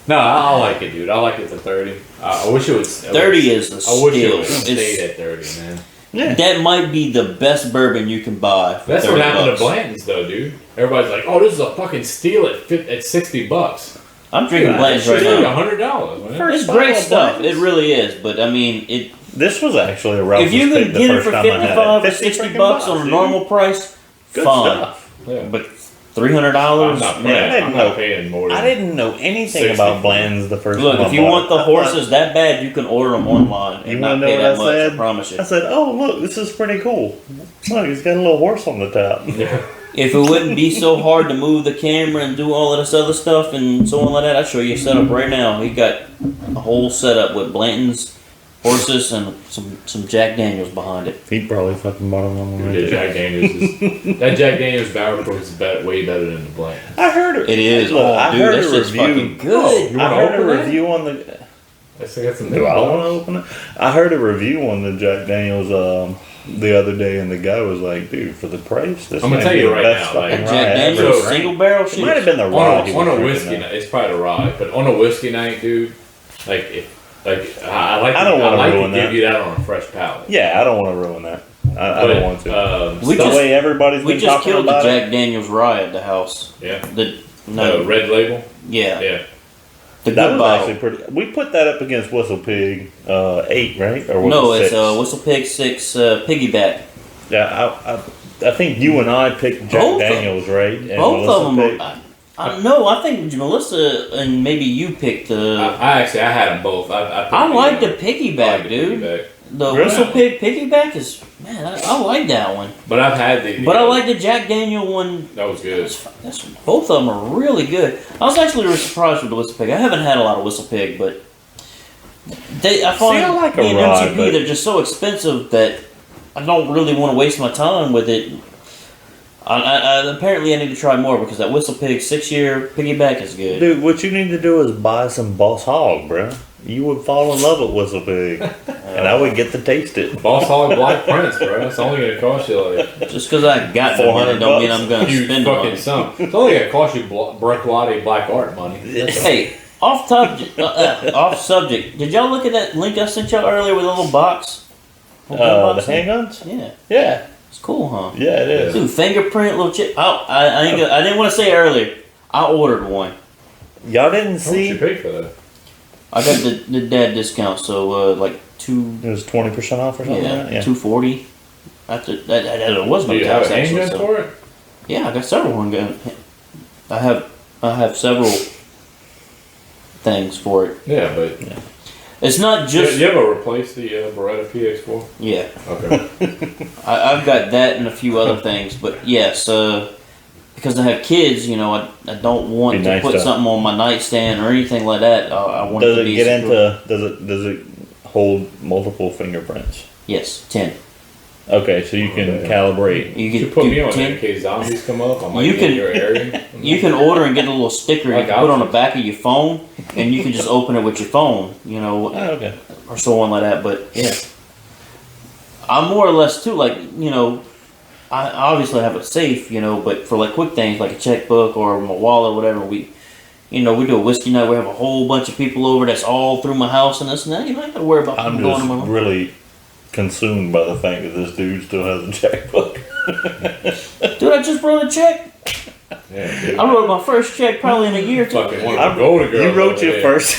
No, I like it, dude. I like it for 30. I wish it was 30 is the I wish it steal. would have stayed It's- at 30, man. Yeah. That might be the best bourbon you can buy. For That's what 30 happened bucks. to Blanton's, though, dude. Everybody's like, "Oh, this is a fucking steal at $60." I'm drinking Blanton's right It's like now. $100, man. It's bottle great of stuff. Blanton's? It really is. But I mean, it. This was actually a Rouse's If you pick can the get it first for time I had 55 or 50 60 freaking bucks on a dude. normal price, Good fine. stuff. Yeah. But $300, I'm not paying. yeah. I'm not paying more. Than I didn't know anything 60. about Bland's the first Look, time. if you want the horses that bad, you can order them online You and wanna not know pay what that I much. said? I promise you. I said, "Oh, look, this is pretty cool. Look, he's got a little horse on the top." Yeah. If it wouldn't be so hard to move the camera and do all of this other stuff and so on like that, I'd show you a setup right now. He got a whole setup with Blanton's horses and some Jack Daniels behind it. He probably fucking bought him on the Dude, that Jack Daniels is that Jack Daniels Barrel Proof is way better than the Blanton. I heard it. It is. Look, Oh, I dude, heard that a shit's review. fucking good. You I wanna heard a open that? review on the. I think that's some Do I want to open it? I heard a review on the Jack Daniels the other day, and the guy was like, "Dude, for the price, this I'm gonna might tell be you the right best now, fucking like, rye Jack I Daniels ever drank." single barrel It shit. might have been the rye. on he a was drinking whiskey that. night. It's probably a rye, but on a whiskey night, dude, like I like. I don't I wanna like ruin to give that. you that on a fresh palate. Yeah, I don't want to ruin that. I don't want to. We the just- way everybody's We been just talking killed the about it. Jack Daniels rye at the house. Yeah. The No, no, red label. yeah, Yeah. the That good was bottle. actually pretty. We put that up against Whistle Pig 8, right? Or was No, it it's 6? Whistle Pig 6 piggyback. Yeah, I think you and I picked Jack Both of- Daniels, right? And Both Melissa of them. picked- No, I think Melissa and maybe you picked the. I had them both. I like the piggyback, dude. Piggyback. The Really? Whistle Pig piggyback is man. I like that one. But I've had the. But I like the Jack Daniel one. That was good. That's, both of them are really good. I was actually really surprised with the Whistle Pig. I haven't had a lot of Whistle Pig, but I find I like a being rye, MTP, but- they're just so expensive that I don't really want to waste my time with it. Apparently I need to try more because that Whistle Pig 6-year piggyback is good. Dude, what you need to do is buy some Boss Hog, bro. You would fall in love with Whistle Pig, and I would get to taste it. Boss Hog Black Prince, bro. It's only gonna cost you like Just because I got $400 don't mean I'm going to huge spend fucking it. sum. It's only gonna cost you Brick Black Art money. Hey, off subject. Did y'all look at that link I sent y'all earlier with a little box? The handguns? Yeah. Yeah. It's cool, huh? Yeah, it is. Dude, fingerprint, little chip. Oh, I didn't want to say it earlier. I ordered one. Y'all didn't How much see? you pay for that? I got the dad discount, so like two. It was 20% off or something. Yeah, Like that? $240. After that was Do no you have tax a actually. handgun So. for it? Yeah, I got several handguns. I have several things for it. Yeah, but It's not just you ever replace the Beretta PX4? yeah. Okay. I've got that and a few other things, but yes, because I have kids, I don't want Be to nice put to- something on my nightstand or anything like that. I want Does it to it be get secure. into? Does it hold multiple fingerprints? Yes, 10. Okay, so you can Okay. calibrate. You You can put do me on 10. there in case zombies come up. I might You be can- in your area. You can order and get a little sticker you Like can put on the options. back of your phone, and you can just open it with your phone, Oh, okay. or so on like that. But yeah, I'm more or less too like I obviously have a safe, but for like quick things like a checkbook or my wallet, or whatever, we do a whiskey night. We have a whole bunch of people over. That's all through my house and this and that. You don't have to worry about I'm people going just to my home. really consumed by the fact that this dude still has a checkbook. Dude, I just wrote a check. Yeah, dude. I wrote my first check probably in a year or two. Fucking one of the golden girls. You wrote over your there. first.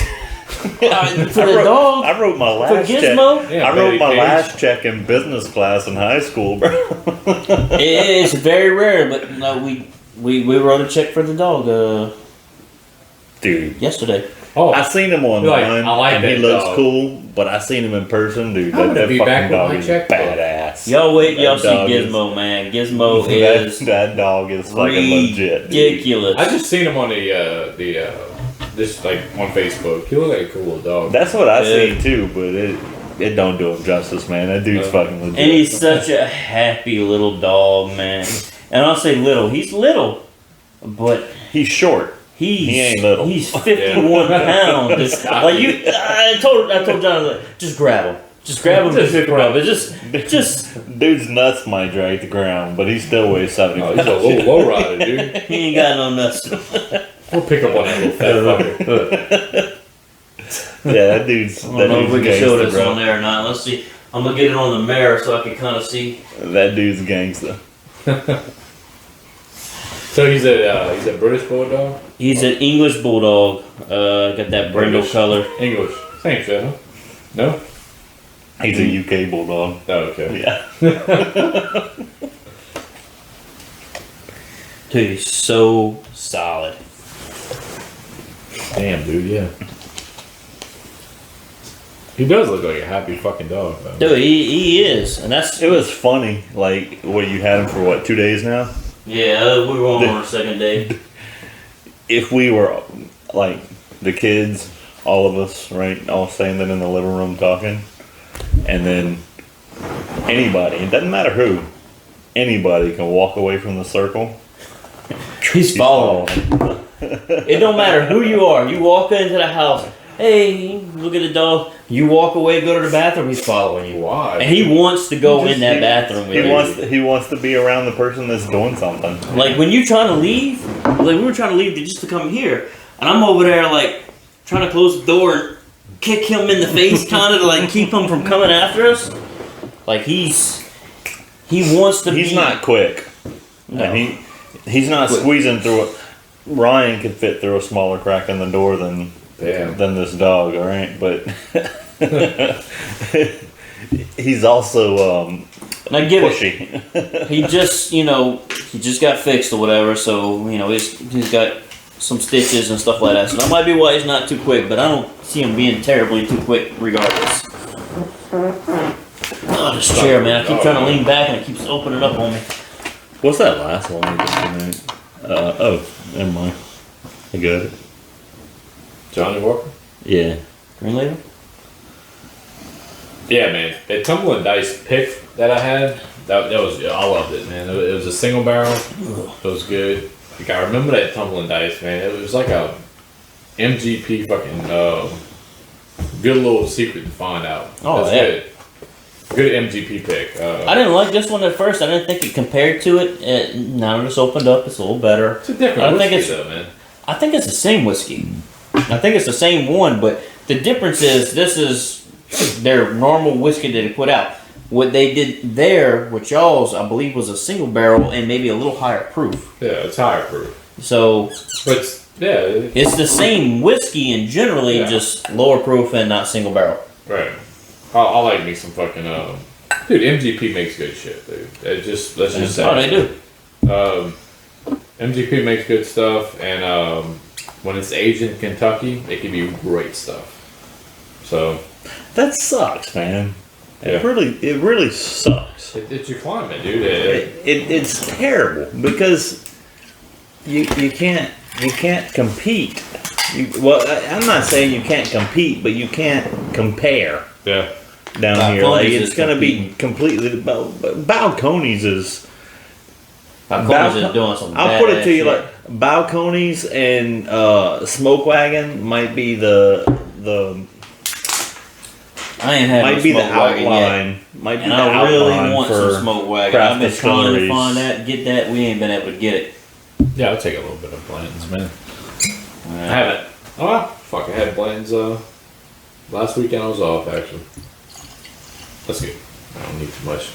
For the dog, I wrote my for last check. Gizmo. Yeah, I wrote my Betty Page. last check in business class in high school, bro. It's very rare, but no, we wrote a check for the dog Dude, yesterday. Oh, I seen him You're like, online, I like and he that looks dog. cool. But I seen him in person, dude. I'm That, gonna that be fucking back with dog my is checkbook. badass. Y'all wait, y'all That see dog is- Gizmo, man. Gizmo is that dog is fucking legit. Dude. ridiculous. I just seen him on the just like on Facebook. He looked like a cool little dog. That's what I Yeah. seen too, but it don't do him justice, man. That dude's fucking legit. And he's such a happy little dog, man. And I'll say little. He's little, but He's short. he's He ain't little. He's 51 pounds. Like you, I told John, like, just grab him. Just grab him. Just grab it. Just. Dude's nuts might drag the ground, but he still weighs 70 Oh, pounds. he's a little low rider, dude. He ain't got no nuts. We'll pick up on that little fat fucker. Yeah, that dude's. I don't know if we can show this bro. on there or not. Let's see. I'm gonna get it on the mirror so I can kind of see. That dude's gangster. So he's a British bulldog. He's an English bulldog. Got that brindle British. color. English. Same shit, huh? No. He's a UK bulldog. Oh, okay. Yeah. Dude, he's so solid. Damn, dude. Yeah. He does look like a happy fucking dog, though. Dude, he is, and that's It was funny. Like, what, you had him for what, 2 days now? yeah. We were on our second day. If we were, like, the kids, all of us, right, all standing in the living room talking, and then anybody, it doesn't matter who, anybody can walk away from the circle. He's following. It don't matter who you are. You walk into the house. Hey, look at the dog. You walk away, go to the bathroom. He's following you, Why? and he wants to go in that He- bathroom with you. He wants to be around the person that's doing something. Like when you trying to leave, like we were trying to leave just to come here, and I'm over there like trying to close the door and kick him in the face, kind of to like keep him from coming after us. Like he wants to. He's be, not quick. No. And he's not Quick. squeezing through it. Ryan could fit through a smaller crack in the door than Damn. this dog, all right? But he's also Now give it. pushy. He just he just got fixed or whatever, so he's got some stitches and stuff like that. So that might be why he's not too quick, but I don't see him being terribly too quick regardless. Oh, this chair, man! I keep trying to lean back and it keeps opening up on me. What's that last one? Oh, never mind. I got it. Johnny Walker. Yeah. Green label. Yeah, man. That tumbling dice pick that I had, that was I loved it, man. It was a single barrel. It was good. Like, I remember that tumbling dice, man. It was like a MGP fucking good little secret to find out. Oh, That's yeah. good. Good MGP pick. I didn't like this one at first. I didn't think it compared to it. Now it's opened up. It's a little better. It's a different I think whiskey, it's- though, man. I think it's the same whiskey. I think it's the same one, but the difference is this is their normal whiskey that they put out. What they did there with y'all's, I believe, was a single barrel and maybe a little higher proof. Yeah, it's higher proof. So, But yeah, it's the same whiskey and generally just lower proof and not single barrel. right. I like me some fucking dude. MGP makes good shit, dude. Let's just say. Oh, they do. MGP makes good stuff, and when it's aged in Kentucky, it can be great stuff. So That sucks, man. Yeah. It really sucks. it's your climate, dude. It's terrible because you can't compete. I'm not saying you can't compete, but you can't compare Yeah. down here. Balcones Like is it's gonna be completely. Balcones is. Balcones is doing some I'll put it to you badass like Balcones and Smoke Wagon might be the I ain't had might no be the smoke wagon yet. outline. Might be And the I really outline want for some smoke wagon. craft I've been trying to distilleries. find that, get that. We ain't been able to get it. Yeah, I'll take a little bit of Blanton's, man. I haven't. Oh, well, fuck, I had Blanton's last weekend. I was off, actually. That's good. I don't need too much.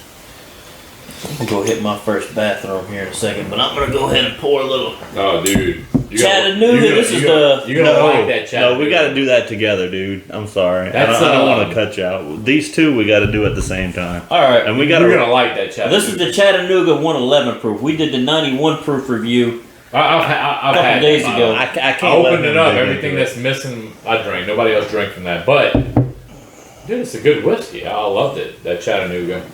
I'm gonna go hit my first bathroom here in a second, but I'm gonna go ahead and pour a little. Oh, dude. Chattanooga, this is You're gonna like that Chattanooga. No, we got to do that together, dude. I'm sorry. I don't want to cut you out. These two we got to do at the same time. All right, And we got You're to. gonna like that Chattanooga. this is the Chattanooga 111 proof. We did the 91 proof review I've a couple had days it. ago. I can't. I let opened him it up. dig Everything into it. that's missing, I drank. Nobody else drank from that. But, dude, it's a good whiskey. I loved it. That Chattanooga.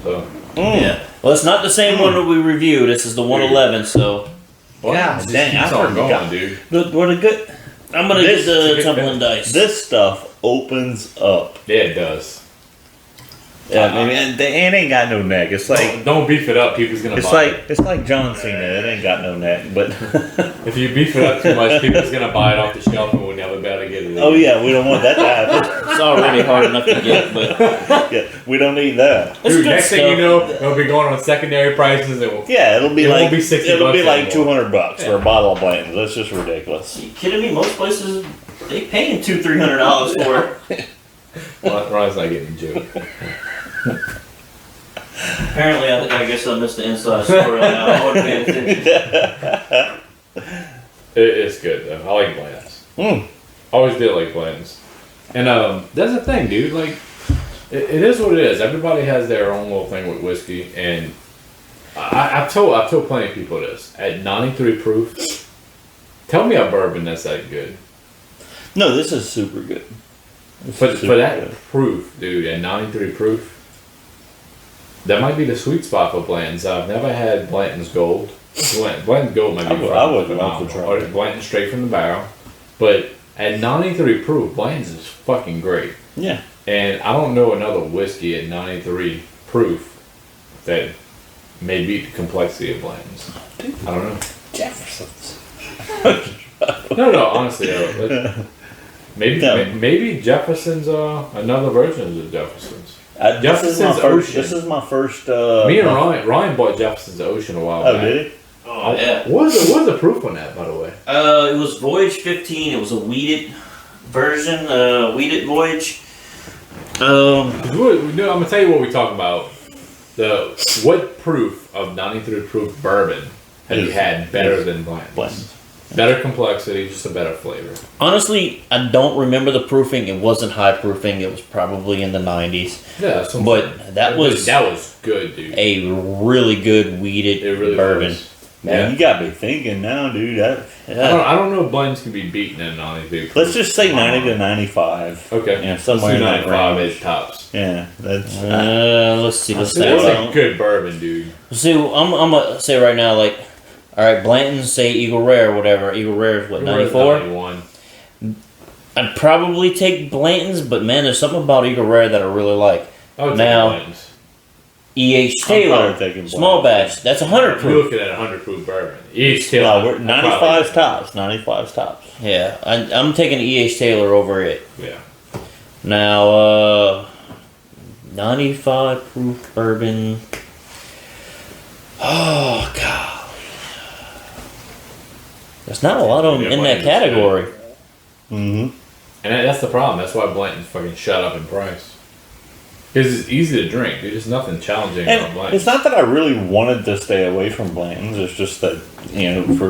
So, Yeah. Well, it's not the same one that we reviewed. This is the 111. So, God it just dang, keeps I on going, forgot. dude. what a good. I'm gonna This- get the it's a good tumbling dice. This stuff opens up. Yeah, it does. Yeah, I mean, it ain't got no neck. It's like. Don't beef it up. People's gonna buy it. It's like John Cena. It ain't got no neck, but If you beef it up too much, people's gonna buy it off the shelf and we'll never be able to get it. oh yeah, we don't want that to happen. It's already hard enough to get, but Yeah, we don't need that. it's Dude, good next stuff. thing you know, it'll be going on secondary prices. It will. Yeah, it'll be It like won't be 60 it'll be bucks like anymore. $200 for a bottle of Blanton's. That's just ridiculous. You kidding me? Most places they paying $200-300 for it. Ron's not getting a joke. Apparently, I guess I missed the inside story. I wasn't paying attention. It's good though. I like Blanton's. Always did like Blanton's. And that's the thing, dude. Like, it is what it is. Everybody has their own little thing with whiskey, and I've told plenty of people this. At 93 proof, tell me a bourbon that's that good. No, this is super good. For that proof, dude, at 93 proof, that might be the sweet spot for Blanton's. I've never had Blanton's Gold. Blanton's Gold might be I would fucking love to phenomenal. try Or Blanton's straight from the barrel. But at 93 proof, Blanton's is fucking great. Yeah. And I don't know another whiskey at 93 proof that may beat the complexity of Blanton's. I don't know. Jefferson's. No, honestly, maybe No. maybe Jefferson's another version of Jefferson's. Jefferson's Ocean. This is my first. Me and Ryan bought Jefferson's Ocean a while Oh, back. did he? Oh yeah. What was the proof on that, by the way? It was Voyage 15. It was a weeded version, weeded Voyage. I'm gonna tell you what we talk about. What proof of 93 proof bourbon have you had better than Blanton's? Blanton's. Better complexity, just a better flavor. Honestly, I don't remember the proofing. It wasn't high proofing. It was probably in the 90s. Yeah, that's what I'm But saying. that was good, dude. a really good weeded It really bourbon. was. Man, Yeah. you got me thinking now, dude. I don't know if Blanton's can be beaten at 93 proof. Let's just say 90 to 95. Okay. Yeah, somewhere in that 95 range. is tops. Yeah, that's. Let's see. Let's That's say. a good bourbon, dude. See, I'm gonna say right now, like, all right, Blanton's, say Eagle Rare, whatever. Eagle Rare is what, 94? 91. I'd probably take Blanton's, but man, there's something about Eagle Rare that I really like. I would Now- take Blanton's. E.H. I'm Taylor, probably taking small batch. That's 100 You're proof. looking at 100 proof bourbon. Each Taylor. No, we're 95's tops. 95's tops. Yeah, I'm taking E.H. Taylor over it. Yeah. Now, 95 proof bourbon. Oh, God. There's not a lot of them in that category. Mm-hmm. And that's the problem. That's why Blanton's fucking shut up in price. Because it's easy to drink. There's just nothing challenging about And Blanton's. it's not that I really wanted to stay away from Blanton's. It's just that for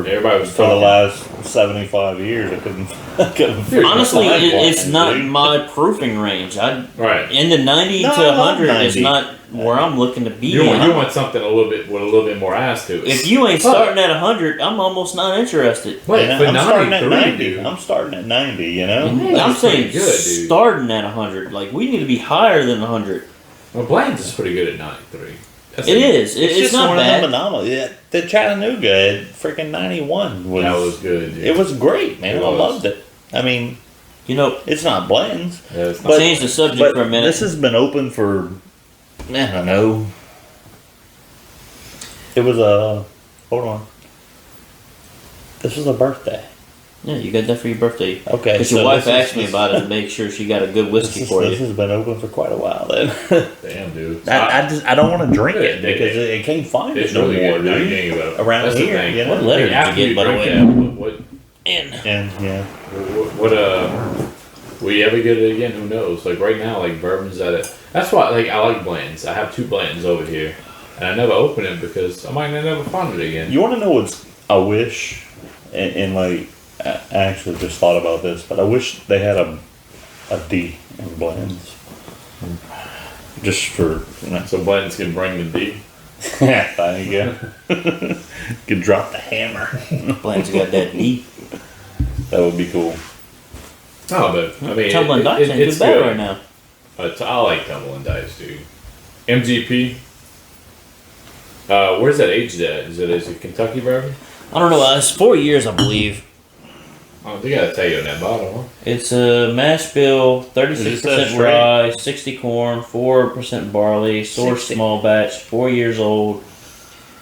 Everybody was for the talking. last 75 years, I couldn't. Honestly, find it's Blanton's, not dude. my proofing range. Right. In the 90 No, to I love 100 is 90. not where I'm looking to be. You in. want something a little bit with a little bit more ass to it. If you ain't starting at 100, I'm almost not interested. Wait, And for I'm starting at 93, 90. dude. I'm starting at 90. You know. I'm that's saying pretty good, dude. starting at 100. Like, we need to be higher than 100. Well, Blanton's is pretty good at 93. That's It is. It's just not one bad. of them anomalies. Yeah, the Chattanooga at freaking 91 was. That was good, dude. It was great, man. It I was. loved it. I mean, You know, it's not Blanton's. Yeah, it's not- But- change the subject But for a minute. this has been open for, I don't know. It was a, hold on. This was a birthday. Yeah, you got that for your birthday. Okay. Because your so wife this is- asked me about it to make sure she got a good whiskey for This you. has been open for quite a while then. Damn, dude. I don't want to drink it Yeah, because I can't find It's it no really more, good. Now dude. you think about it. Around That's the here, thing. you know? What letter did you After get, by the drink way? that, what And yeah. will you ever get it again? Who knows? Like right now, like bourbon's at it. That's why, like, I like Blanton's. I have 2 Blanton's over here, and I never open it because I might never find it again. You want to know what's I wish, and like, I actually just thought about this, but I wish they had a D in blends. Just for, So Blanton's can bring the D. there you go. Could drop the hammer. Blanton's got that deep. That would be cool. Oh, but I mean, Tumbling Dice ain't it's too bad good. right now. I like tumbling dice, dude. MGP. Where's that aged at? Is it Kentucky bourbon? I don't know. It's 4 years, I believe. Oh, they gotta tell you on that bottle, huh? It's a mash bill, It just says 36% straight. rye, 60 corn, 4% barley, sourced 60. small batch, 4 years old,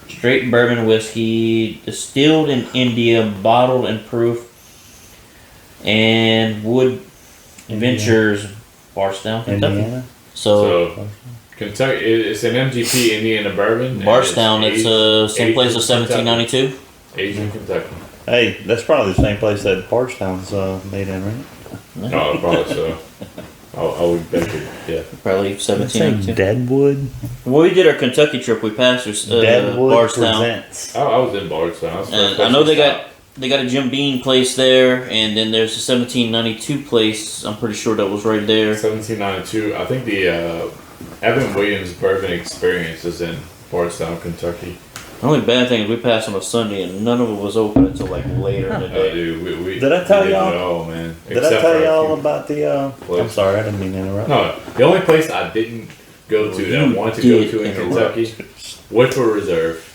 straight bourbon whiskey, distilled in India, bottled and proof, and Wood Ventures, Barstown, Kentucky. Indiana. So, So Kentucky, it's an MGP Indiana bourbon. and Barstown, it's it's aged- same aged place in as 1792. Kentucky. Aged in Kentucky. Hey, that's probably the same place that Bardstown's made in, right? Oh, probably so. I would bet it, yeah. Probably Did I say 1792. Deadwood? When we did our Kentucky trip, we passed through Deadwood Bardstown. presents. I was in Bardstown. That's the And first I know place they I got a Jim Beam place there, and then there's a 1792 place. I'm pretty sure that was right there. 1792. I think the Evan Williams Bourbon Experience is in Bardstown, Kentucky. The only bad thing is we passed on a Sunday, and none of it was open until like later in the Oh, day. dude, we Did I tell we did y'all- it all, man. Did I Except tell for a y'all few about the? I'm places. sorry, I didn't mean to interrupt. No, the only place I didn't go to that I You wanted to go did to in interrupt. Kentucky, Woodford Reserve.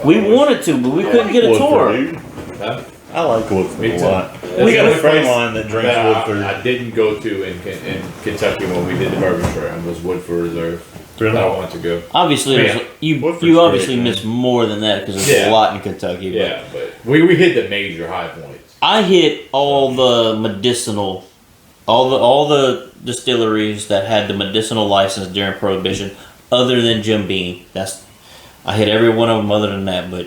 We wanted to, but we couldn't get a Woodford, tour. dude. Huh? I like Woodford Me a too. lot. That's We the got a only friend of place mine that drinks that Woodford. I didn't go to in Kentucky when we did the bourbon trail. Was Woodford Reserve. Really? That I want to go. Obviously, Yeah. there's- you Woodford's obviously great, man. missed more than that because there's Yeah. a lot in Kentucky. But Yeah, but we hit the major high points. I hit all the medicinal, all the distilleries that had the medicinal license during Prohibition, other than Jim Beam. I hit every one of them other than that. But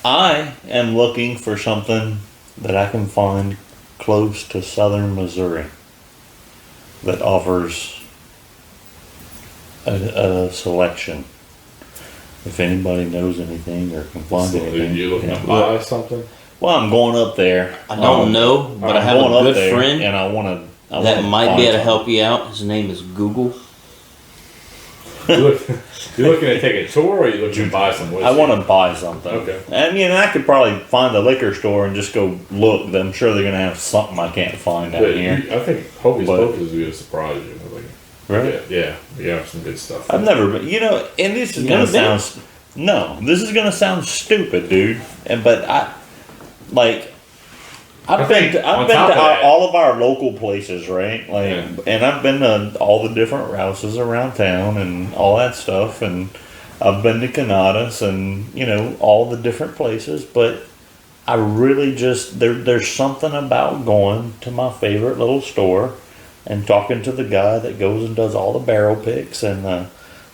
I am looking for something that I can find close to southern Missouri that offers a selection. If anybody knows anything or can find So anything. you looking yeah. to buy something? Well, I'm going up there. I don't know, but I have a good friend and I want to. that might be able to help you out. His name is Google. You looking to take a tour, or you looking to buy some whiskey? I want to buy something. Okay. I mean, I could probably find a liquor store and just go look. I'm sure they're gonna have something I can't find down But here. I think Hocus But- Pocus is going to surprise you. Like, Right? Yeah, we have some good stuff. I've never been. You know, and this is You gonna never been? sound. No, this is gonna sound stupid, dude. But I've I been think to, on I've been top to of that- all of our local places, right? Like, Yeah. and I've been to all the different rouses around town and all that stuff, and I've been to Canadas and all the different places. But I really just there's something about going to my favorite little store and talking to the guy that goes and does all the barrel picks and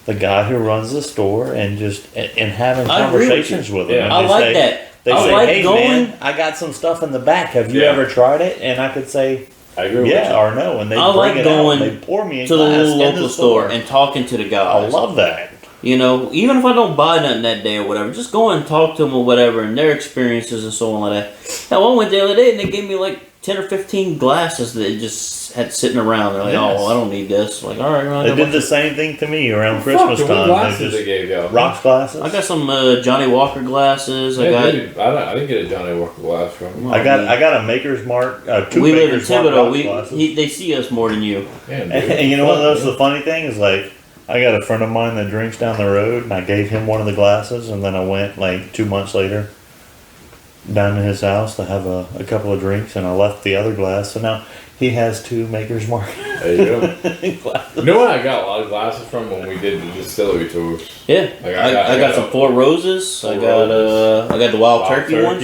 the guy who runs the store and just and having I agree with conversations with him. Yeah. And I they like that. They I say, like "Hey going. man, I got some stuff in the back. Have you Yeah. ever tried it?" And I could say, I agree with Yeah, you. or no, when they I bring like it going out, they pour me a to the glass little in the local store and talking to the guys. I love that. You know, even if I don't buy nothing that day or whatever, just go and talk to them or whatever and their experiences and so on like that. Now, I went the other day and they gave me like 10 or 15 glasses that they just had sitting around. They're like, Yes. oh, I don't need this. Like, all right, well, I They got did the same thing to me around Fuck, Christmas what time. glasses They they gave y'all? rocks glasses. I got some Johnny Walker glasses. Yeah, I got. dude, I didn't get a Johnny Walker glass from him. I got a Maker's Mark. Two We live in Maker's Mark Thibodeau. rocks glasses. They see us more than you. Yeah, dude. And you know what? Fuck, That's man. the funny thing is like I got a friend of mine that drinks down the road, and I gave him one of the glasses, and then I went like 2 months later down to his house to have a couple of drinks, and I left the other glass. So now he has two Maker's Mark There you go. glasses. You know what I got a lot of glasses from when we did the distillery tour? Yeah, Like, I got some Four Roses. I got the Wild Turkey ones.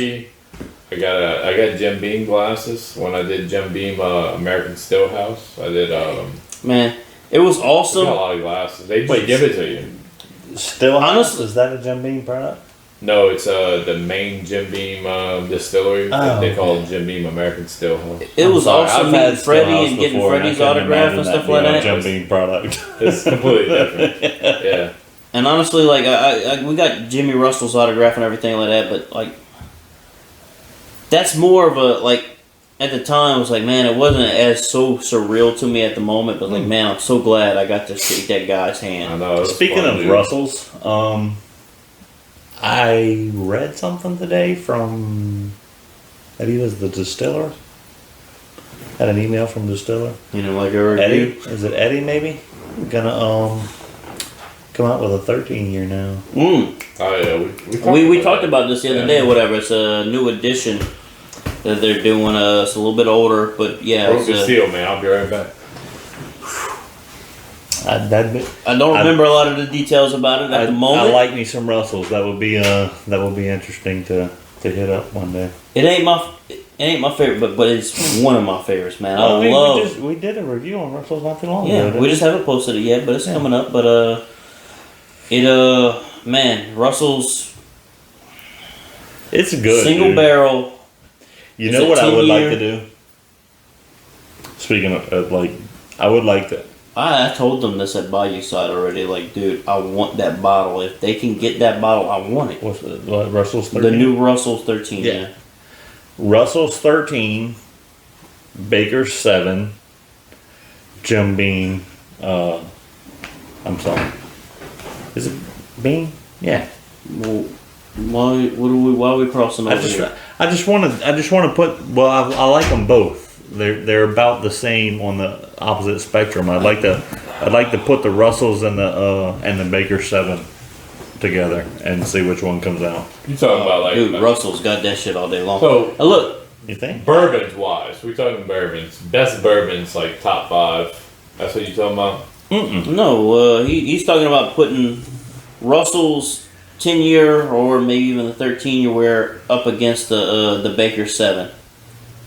I got Jim Beam glasses when I did Jim Beam American Stillhouse. I did Man, it was I got a awesome. lot of glasses. They just Wait, give it to you. Still, Honestly- is that a Jim Beam product? No, it's the main Jim Beam distillery that they call Jim Beam American Stillhouse. It was Sorry, awesome I've had meeting Freddie Stillhouse and getting before, and I Freddie's couldn't autograph imagine and that stuff like being a that. Jim Beam product. It's completely different. Yeah. And honestly, like we got Jimmy Russell's autograph and everything like that, but like that's more of a like at the time it was like, man, it wasn't as so surreal to me at the moment, but like, man, I'm so glad I got to shake that guy's I hand. know. it's Speaking fun, of dude. Russells, I read something today from that he was the distiller. Had an email from distiller. You know, like a Eddie, review. is it Eddie? Maybe gonna come out with a 13-year now. Mm. Oh yeah, We talked about this the other Yeah. day or whatever. It's a new edition that they're doing. It's a little bit older, but yeah. Broke It's, the seal, man. I'll be right back. I I don't remember a lot of the details about it at the moment. I like me some Russells. That would be interesting to hit up one day. It ain't my favorite, but it's one of my favorites, man. I love. We did a review on Russells not too long ago. Yeah, didn't we just haven't posted it yet, but it's coming up. But man, Russell's It's good. single dude. barrel. You It's know a what I would like 10-year. to do? Speaking of like, I would like to. I told them this at Bayou Side already. Like, dude, I want that bottle. If they can get that bottle, I want it. What Russell's 13? The new Russell's 13. Yeah. Yeah. Russell's 13, Baker's 7, Jim Beam. I'm sorry. Is it Beam? Yeah. Well, why are we crossing over here? I just want to put. Well, I like them both. They're about the same on the opposite spectrum. I'd like to put the Russells and the Baker 7 together and see which one comes out. You talking about like Dude, Russell's got that shit all day long. So Look, You think? bourbons wise, we talking bourbons. Best bourbons like top 5. That's what you talking about? no, he's talking about putting Russell's 10-year or maybe even the 13-year wear up against the Baker 7,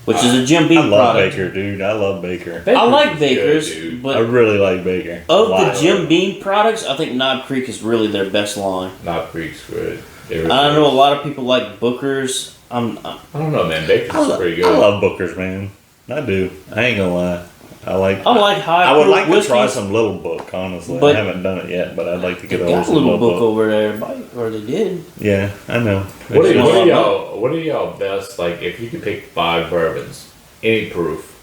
which is a Jim I Beam love product. Baker, dude. I love Baker. I like is Baker's, good, dude. but I really like Baker. of Wow. the Jim Beam products, I think Knob Creek is really their best line. Not Creek's good. It really I know a is. lot of people like Booker's. I don't know, man. Baker's pretty I good. love Booker's, man. I do. I ain't gonna lie. I like high. I would like to whiskeys. try some Little Book, honestly. But- I haven't done it yet, but I'd like to They get over got a some little Little book Book. over there, or they did. Yeah, I know. What It's are What y'all best, like, if you could pick 5 bourbons, any proof,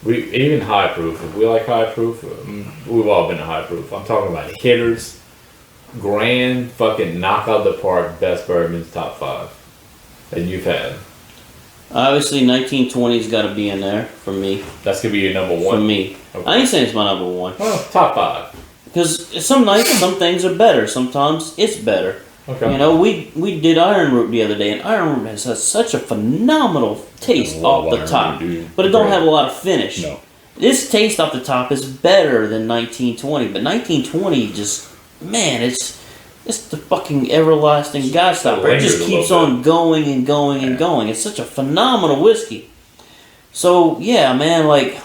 even high proof, if we like high proof, we've all been to high proof. I'm talking about hitters, grand fucking knock out the park, best bourbons, top 5 that you've had. Obviously, 1920's got to be in there for me. That's gonna be your number For 1. me, Okay. I ain't saying it's my number one Well, top 5. because some nights some things are better. Sometimes it's better. Okay. You know, we did Iron Root the other day, and Iron Root has such a phenomenal taste I love off the Iron top, Root, dude. but it don't Great. have a lot of finish. No. This taste off the top is better than 1920, but 1920 just, man, it's the fucking everlasting God stopper. It just lingers a keeps little on going and going and going. It's such a phenomenal whiskey. So yeah, man, like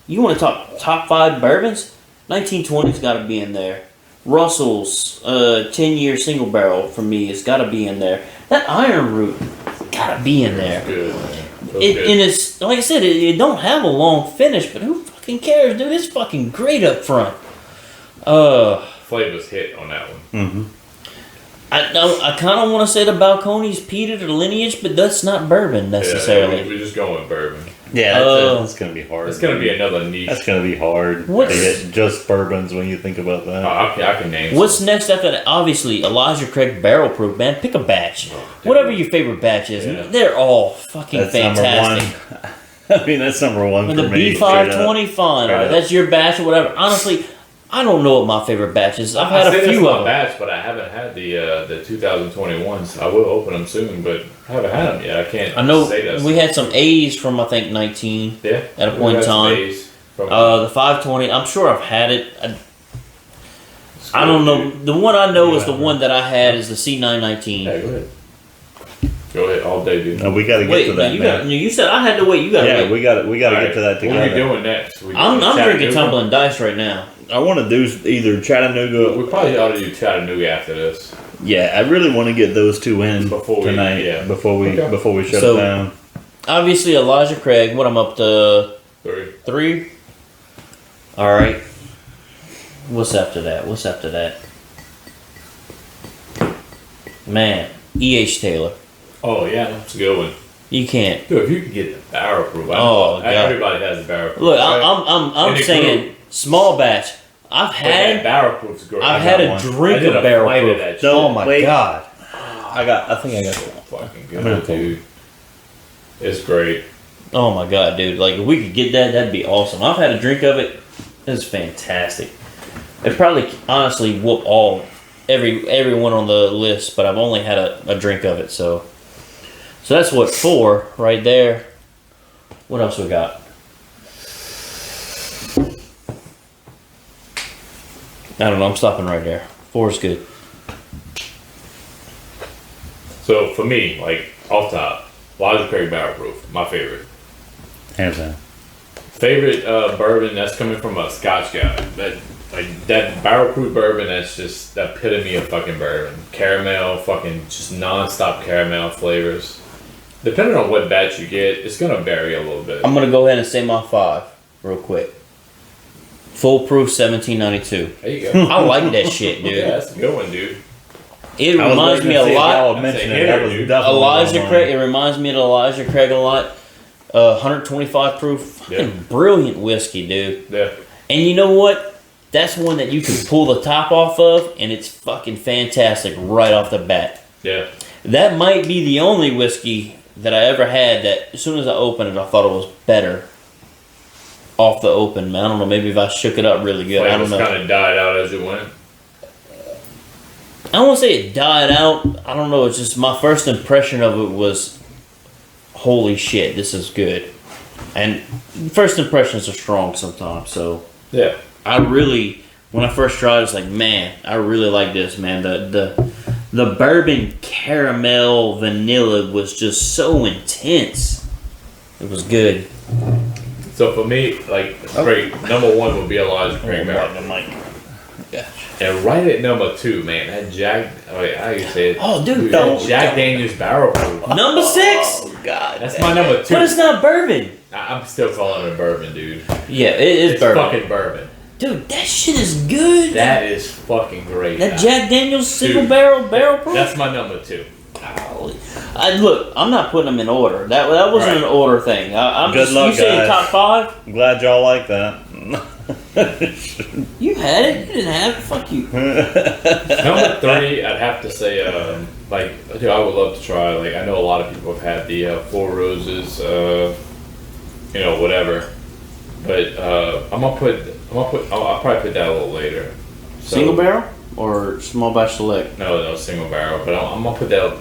you want to talk top 5 bourbons? 1920's got to be in there. Russell's 10-year single barrel for me has got to be in there. That Iron Root got to be in there. Good, man. And it's like I said, it don't have a long finish, but who fucking cares, dude? It's fucking great up front. Flavors hit on that one. Mm-hmm. I kind of want to say the Balcones peated or lineage, but that's not bourbon necessarily. Yeah, we're just going with bourbon. Yeah, that's gonna be hard. It's gonna be another niche. That's gonna be hard to hit just bourbons when you think about that. I can name. What's next after that? Obviously, Elijah Craig Barrel Proof, man. Pick a batch. Whatever your favorite batch is. Yeah. They're all fucking That's fantastic. number one. I mean, that's number one With for the me. B520, fine. Right, that's your batch or whatever. Honestly, I don't know what my favorite batch is. I've had a few of them. Batch, but I haven't had the 2021s. I will open them soon, but I haven't had them yet. I can't. I know say that we had some A's from I think 19. Yeah. At a point in time. The 520. I'm sure I've had it. I don't know. The one I know is the one that I had is the C919. Yeah, go ahead. Go ahead all day, dude. No, we got to get to that. You said I had to wait. You got to wait. we got to get to that together. What are we doing next? I'm drinking tumbling dice right now. I want to do either Chattanooga. We probably ought to do Chattanooga after this. Yeah, I really want to get those two in Before tonight. Before we shut it down. Obviously, Elijah Craig. What I'm up to 3. All right. What's after that? Man, E.H. Taylor. Oh yeah, that's a good one. You can't. Dude, if you could get the barrel proof, God. everybody has a barrel proof. Look, right? I'm saying small batch. I've had barrel proof's great. I've had a drink of barrel proof. Oh my god! I think I got one. Fucking good, dude. It's great. Oh my god, dude! Like if we could get that, that'd be awesome. I've had a drink of it. It's fantastic. It probably honestly whoop everyone on the list, but I've only had a drink of it, so that's what 4 right there. What else we got? I don't know. I'm stopping right there. 4 is good. So for me, like off top, Elijah Craig Barrel Proof, my favorite. Hands down. Favorite bourbon that's coming from a Scotch guy. That barrel proof bourbon, that's just the epitome of fucking bourbon. Caramel, fucking just non-stop caramel flavors. Depending on what batch you get, it's gonna vary a little bit. I'm gonna go ahead and say my 5 real quick. Full proof 1792. There you go. I like that shit, dude. Yeah, that's a good one, dude. It reminds me a lot. Elijah Craig. It reminds me of Elijah Craig a lot. 125 proof, fucking brilliant whiskey, dude. Yeah. And you know what? That's one that you can pull the top off of, and it's fucking fantastic right off the bat. Yeah. That might be the only whiskey that I ever had that as soon as I opened it, I thought it was better off the open, man. I don't know, maybe if I shook it up really good. I don't know. Kind of died out as it went. I don't want to say it died out. I don't know. It's just my first impression of it was, holy shit, this is good. And first impressions are strong sometimes. So yeah, I really, when I first tried it, it's like, man, I really like this, man. The bourbon caramel vanilla was just so intense. It was good. So for me, like, great, number 1 would be Elijah Craig Barrel. And right at number 2, man, that Jack, how you say it? Oh, dude, Jack Daniel's Barrel Proof. Number 6? Oh, God. That's my number 2. But it's not bourbon. I'm still calling it bourbon, dude. Yeah, it's bourbon. Fucking bourbon. Dude, that shit is good. That is fucking great. That Jack Daniel's single barrel proof? That's my number 2. Golly. Look, I'm not putting them in order. That wasn't an order thing. I'm Good just, luck, you saying guys. top 5? I'm glad y'all like that. You had it. You didn't have it. Fuck you. Number 3, I'd have to say, dude, I would love to try. Like, I know a lot of people have had the Four Roses, whatever. But I'll probably put that a little later. So, Single barrel or small batch select? No, single barrel. But I'm gonna put that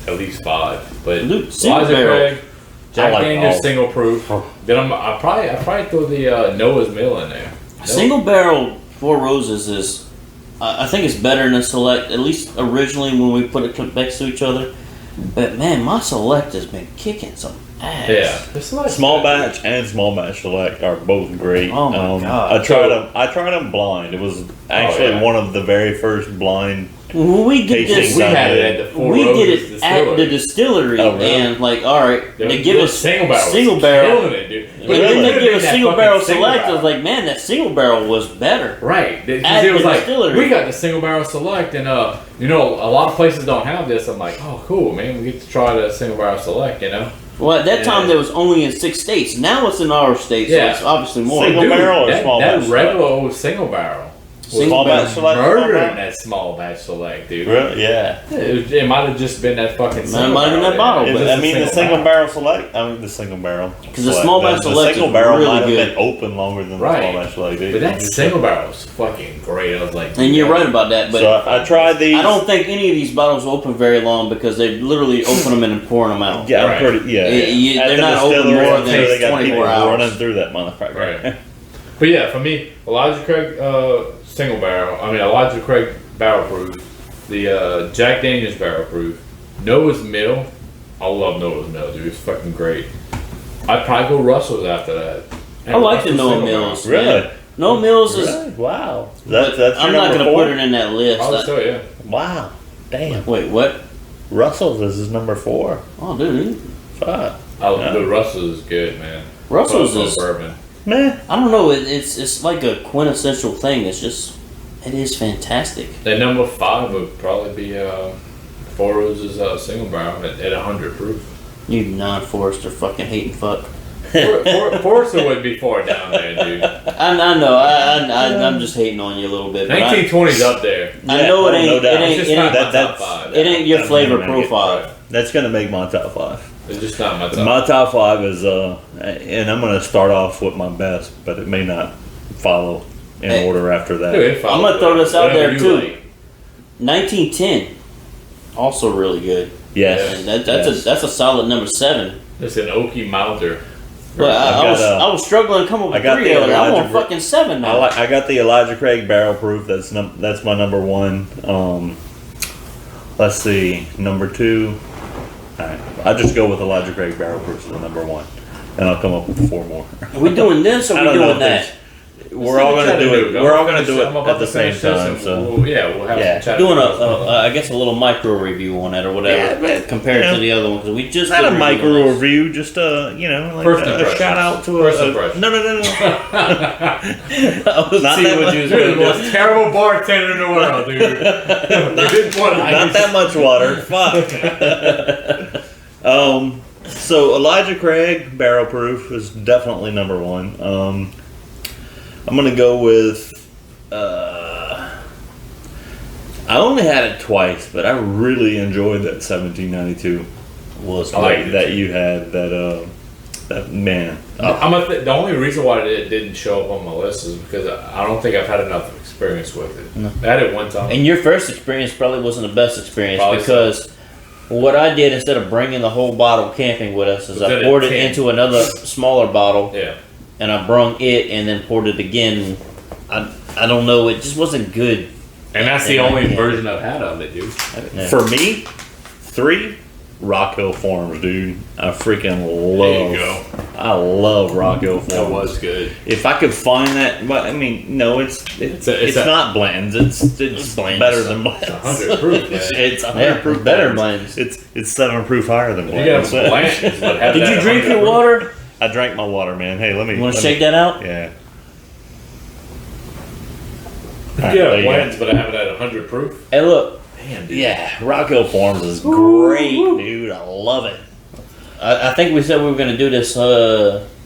at least 5. But Dude, single Elijah barrel. Craig, Jack like Daniel's all. single proof. Then I probably throw the Noah's Mill in there. Single barrel Four Roses is, I think it's better than a select. At least originally when we put it next to each other. But man, my select has been kicking some ass. Yeah, Small batch and small batch select are both great. Oh my God. I tried them blind. It was actually one of the very first blind Well, we did Tasting this. We had it at the Four We did Roses it at the distillery, Oh, really? and like, all right, they give us single barrel. single barrel. Killing it, dude. But then they give us That single fucking barrel single select. I barrel. was like, man, that single barrel was better. Right, because At it was the like distillery. we got the single barrel select, and you know, a lot of places don't have this. I'm like, oh, cool, man, we get to try the single barrel select, you know. Well, at that time, Yeah. there was only in 6 states. Now it's in our state, so Yeah. it's obviously more. Single barrel or that, small that batch regular old single barrel. Single Small barrel. batch select. Murdering that small batch select, dude. Really? Yeah. It might have just been that fucking. It might have been that bottle, It but was, just I mean, a the single barrel select. I mean, the single barrel. 'Cause the small batch select single is barrel really might have good. been open longer than Right. the small batch select. But that single barrel was fucking great. I was like, And you're right about that, but So I tried these. I don't think any of these bottles open very long because they literally open them and pouring them out. Yeah, I'm Right. pretty. Yeah, They're At the not open distillery, more I'm than sure they got 24 people hours. running through that motherfucker. Right. But yeah, for me, Elijah Craig single barrel. I mean, Elijah Craig barrel proof. The Jack Daniels barrel proof. Noah's Mill. I love Noah's Mill, dude. It's fucking great. I'd probably go Russell's after that. I like the Russell's Noah single Mills. barrel. Really? Man. Noah Mills is. Really? Wow. but That's your I'm not number gonna four? put it in that list. Probably so, yeah. Wow. Damn. Wait, what? Russell's is his number 4. Oh, dude, Fuck. The Russell's is good, man. Russell's Buffalo is. bourbon. Man. I don't know. It's like a quintessential thing. It's just. It is fantastic. That number 5 would probably be Four Roses single barrel at 100 proof. You non-Forester fucking hating fuck. Forster would be far down there, dude. I know. I'm just hating on you a little bit. But 1920's up there. I know it Yeah, ain't. no doubt. It ain't. It's It just ain't, not my top that's- 5. it ain't your That's flavor gonna make it. profile. Right. That's gonna make my top 5. It's just not my top. My top 5 is and I'm gonna start off with my best, but it may not follow in Hey. order after that. Dude, it I'm gonna throw this out whatever there you too. like. 1910, also really good. Yes. And that's a solid number 7. It's an oaky mounter. But I got, was struggling to come up I with got 3 the the other. I'm on Elijah fucking 7 now. I got the Elijah Craig barrel proof. That's my number 1. Let's see, number 2. All right, I'll just go with Elijah Craig barrel proof as the number 1, and I'll come up with 4 more. Are we doing this or I are we don't know doing if that? We're all gonna do it. We're all gonna do it I'm about at the to same finish this time. and So we'll have Yeah. a chat. Doing about this. I guess a little micro review on it or whatever, Yeah, but, compared you know, to the other one because we just not did a review micro on this. review, just like First a impressions. shout out to First a impressions. no. I was Not seeing that what much. you was You're gonna the do. most terrible bartender in the world, dude. You didn't want to Not that much water. Fuck. So Elijah Craig barrel proof is definitely number 1. I'm gonna go with. I only had it twice, but I really enjoyed that 1792. Was I like it that too. you had that man. The only reason why it didn't show up on my list is because I don't think I've had enough experience with it. No. I had it one time. And your first experience probably wasn't the best experience Probably because what I did instead of bringing the whole bottle camping with us is Was I that a poured it 10? into another smaller bottle Yeah. and I brung it and then poured it again. I don't know, it just wasn't good. And that's the Yeah, only yeah. version I've had of it, dude. Yeah. For me, 3 Rock Hill Farms, dude. I freaking There you go. love. I love Rock Hill Farms. That was good. If I could find that, but I mean, no, it's not blends. It's blends. better than blends. It's 100 proof, man. It's 100 Yeah, proof better blends. blends. It's 7 proof higher than You got blends. blanches, but have Did that you drink 100 your proof. water? I drank my water, man. Hey, let me. You want to let shake me- that out? Yeah. Yeah, there you go. blends, but I have it at 100 proof. Hey, look. Damn, dude. Yeah, Rock Hill Farms is great, dude. I love it. I think we said we were going to do this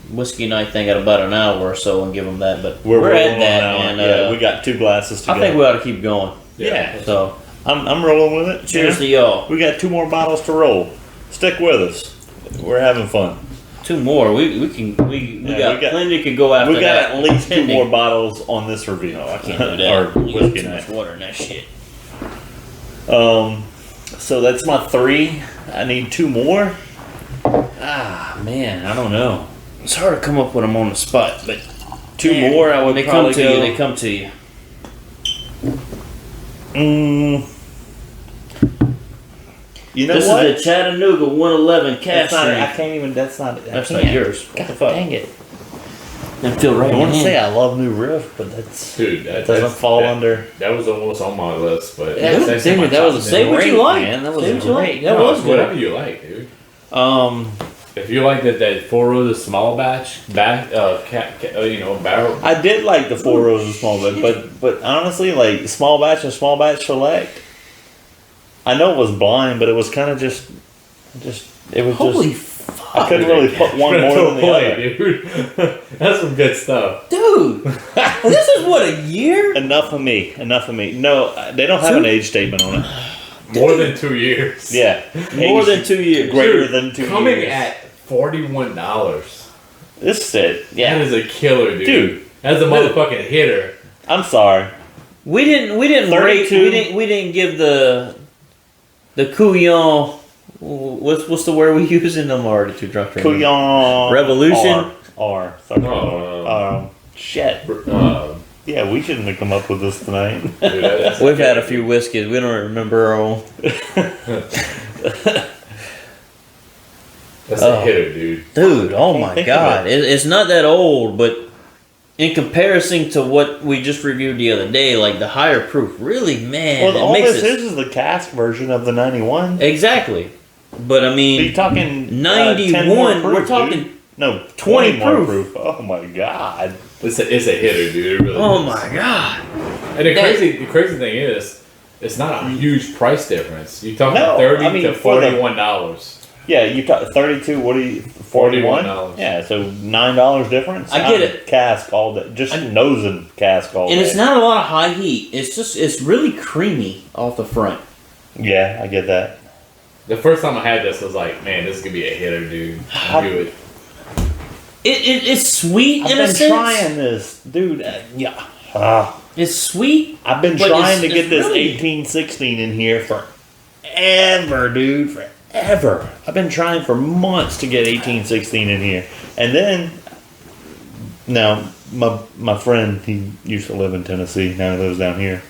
whiskey night thing at about an hour or so and give them that, but we're rolling at that. on now. And, Yeah, we got 2 glasses to I go. think we ought to keep going. Yeah. So, I'm rolling with it. cheers Yeah. to y'all. We got 2 more bottles to roll. Stick with us. We're having fun. 2 more. We got plenty to go after We got that. at least 2 Pending. more bottles on this review. Oh, I can't do that. Or You got whiskey too night. much water in that shit. So that's my 3. I need 2 more. Ah, man, I don't know. It's hard to come up with them on the spot, but 2 man, more. I would they probably come to go. you. They come to you. You know This what? is the Chattanooga 111 That's cast not, I strength. can't even. That's not. That's not yours. What God the fuck? dang it! and feel right. I want to in say hand. I love New Riff, but Dude, that doesn't fall under. That was almost on my list, but Yeah, that's in my dude, that was top a 10. Say what you great, like. man. That was Say what you great. like. That No, was good. whatever you like, dude. Um, If you like that 4 rows of small batch, barrel. I did like the 4 rows of small batch, but honestly, like small batch and small batch select. I know it was blind, but it was kind of just it was Holy just. fuck, I couldn't really put one more than the other. dude. That's some good stuff. dude! This is what, a year? Enough of me. Enough of me. No, they don't have an age statement on it. More than 2 years. Yeah, More age than 2 years. greater Dude, than 2 coming years. at $41. This is it. That Yeah, is a killer, dude. Dude. That's a motherfucking hitter. I'm sorry. We didn't rate. 32. We didn't give the Couyons. What's the word we use in them? Already too drunk. to remember. Couyons Revolution? R. Sorry. Oh, Shit. Yeah, we shouldn't have come up with this tonight. Dude, that's We've had a few whiskeys. We don't remember our own. That's a hitter, dude. Dude, oh can't my think of god. It's not that old, but in comparison to what we just reviewed the other day, like the higher proof, really, man, Well, it all makes this it. is the cask version of the 91. Exactly. But I Are you mean, talking 10 more 91, we're proof, talking dude. No, 20 20 more proof. proof. Oh my god. It's a hitter, dude. It really oh is. my god. And the crazy thing is, it's not a huge price difference. You're talking No, 30 I mean, to for the- $41. Yeah, you got 32. What do you? 41. $41. Yeah, so $9 difference. I get it. Cask all day, just nosing cask all day. And it's not a lot of high heat. It's really creamy off the front. Yeah, I get that. The first time I had this, I was like, man, this is going to be a hitter, dude. I knew it. It's sweet I've in a been sense. trying this, dude. Yeah. It's sweet. I've been But trying to it's get this really- 1816 in here forever, dude. Forever. I've been trying for months to get 1816 in here. And then, now, my friend, he used to live in Tennessee, now he lives down here.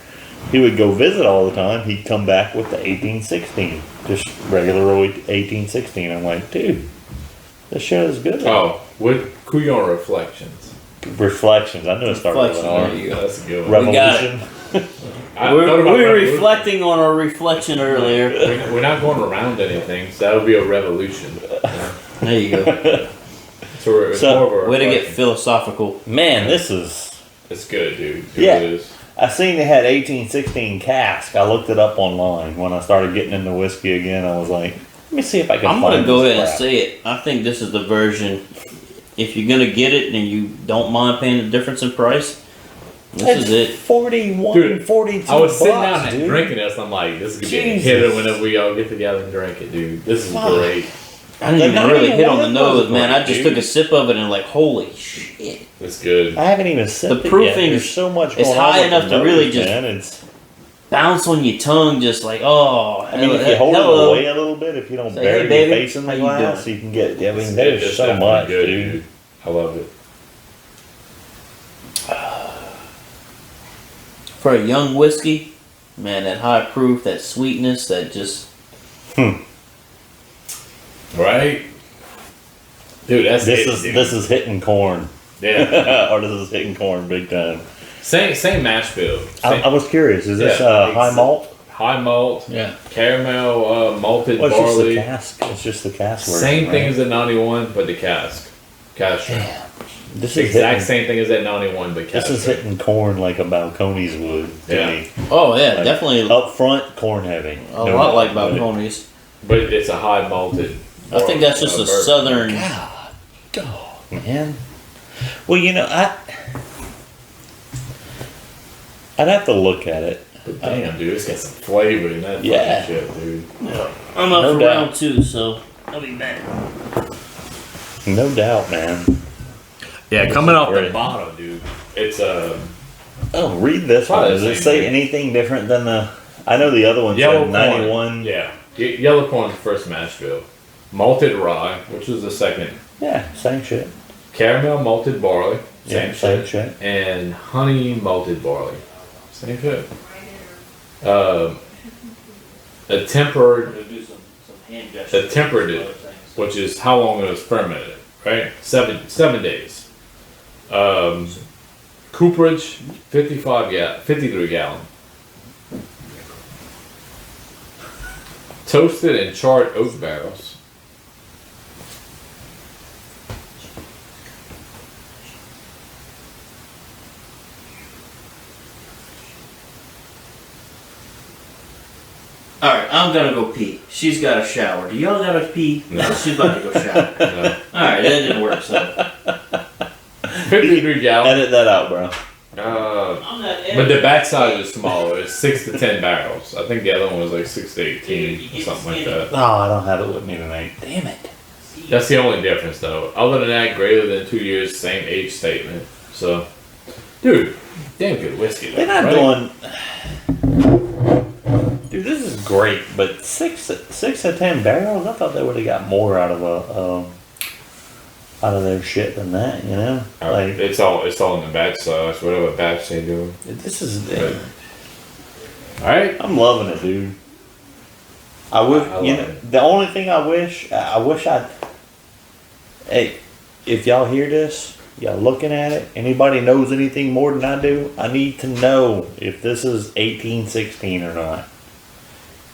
He would go visit all the time. He'd come back with the 1816. Just regular old 1816. I'm like, dude, this shit is good. Oh, with Couyons Reflections. Reflections. I knew it started with an R. There you go. That's a good one. We got Revolution. I thought about We were revolution. reflecting on our reflection earlier. We're not going around anything, so that'll be a revolution. There you go. So it's So, more of a Way to get reflection. philosophical. Man, this is... It's good, dude. It Yeah. really is. I seen they had 1816 cask. I looked it up online. When I started getting into whiskey again, I was like, let me see if I can I'm find gonna go this ahead and crap. say it. I think this is the version. If you're gonna get it and you don't mind paying the difference in price, this is it. 41, Dude, 42 I was sitting bucks, down and dude. drinking this, and I'm like, this is going to be a Jesus. hitter whenever we all get together and drink it, dude. This is Fuck. great. I didn't even really hit on the 91 nose, man. I was just great, took a sip of it and like, holy shit! It's good. I haven't even sipped The it proofing yet. There's so much is going high on with enough the to really nose, just- man. It's, Bounce on your tongue, just like, oh. I mean, if you hold it away a little bit, if you don't Say, bury hey, baby, your face in the how you glass, doing? you can get. I mean, It's there's so definitely much, good, dude. I love it. For a young whiskey, man, that high proof, that sweetness, that just Right? Dude, that's This it, is dude. this is hitting corn, Yeah. or this is hitting corn big time. Same mash bill. I was curious. Is this Yeah, high malt? High malt, yeah. caramel, malted Well, it's just the barley. cask. It's just the cask. version, Same thing right? as the 91, but the cask. Cask strength. This is Exact hitting, same thing as that 91, but cask This is strength. hitting corn like a Balcones would to Yeah. me. Oh yeah, Like, definitely Up front, corn heavy. a No lot like doubt. Balcones. But it's a high malted. I think that's just a bourbon. southern. God, man. Well, you know, I'd have to look at it. But damn, dude, it's got some flavor in that Yeah. fucking shit, dude. I'm up No for doubt. round 2, so I'll be back. No doubt, man. Yeah, coming off the Great. bottom, dude. It's Oh, read this one. Probably Does the it same say thing. anything different than the? I know the other one yellow said corn. 91. Yeah, yellow corn's the first mash bill. Malted rye, which was the second. Yeah, same shit. Caramel malted barley, Yeah, same same shit. shit. And honey malted barley, same shit. A tempered, a tempered, which is how long it was fermented, right? Seven days. Cooperage, 53 gallon. Toasted and charred oak barrels. Alright, I'm gonna go pee. She's got a shower. Do y'all gotta pee? No. She's about to go shower. No. Alright, that didn't work, so. 53 gallon. Edit that out, bro. I'm not But the backside is smaller. It's 6 to 10 barrels. I think the other one was like 6 to 18 or something like that. No, I don't have it with me tonight. Damn it. That's the only difference, though. Other than that, greater than 2 years, same age statement. So, dude, damn good whiskey. They're not right? doing. Dude, this is great, but 6 to 10 barrels. I thought they would have got more out of their shit than that. You know, like It's all in the batch size, whatever batch they do. this is. All right. I'm loving it, dude. I would. I You love know, it. the only thing I wish I'd. Hey, if y'all hear this, y'all looking at it. Anybody knows anything more than I do? I need to know if this is 1816 or not.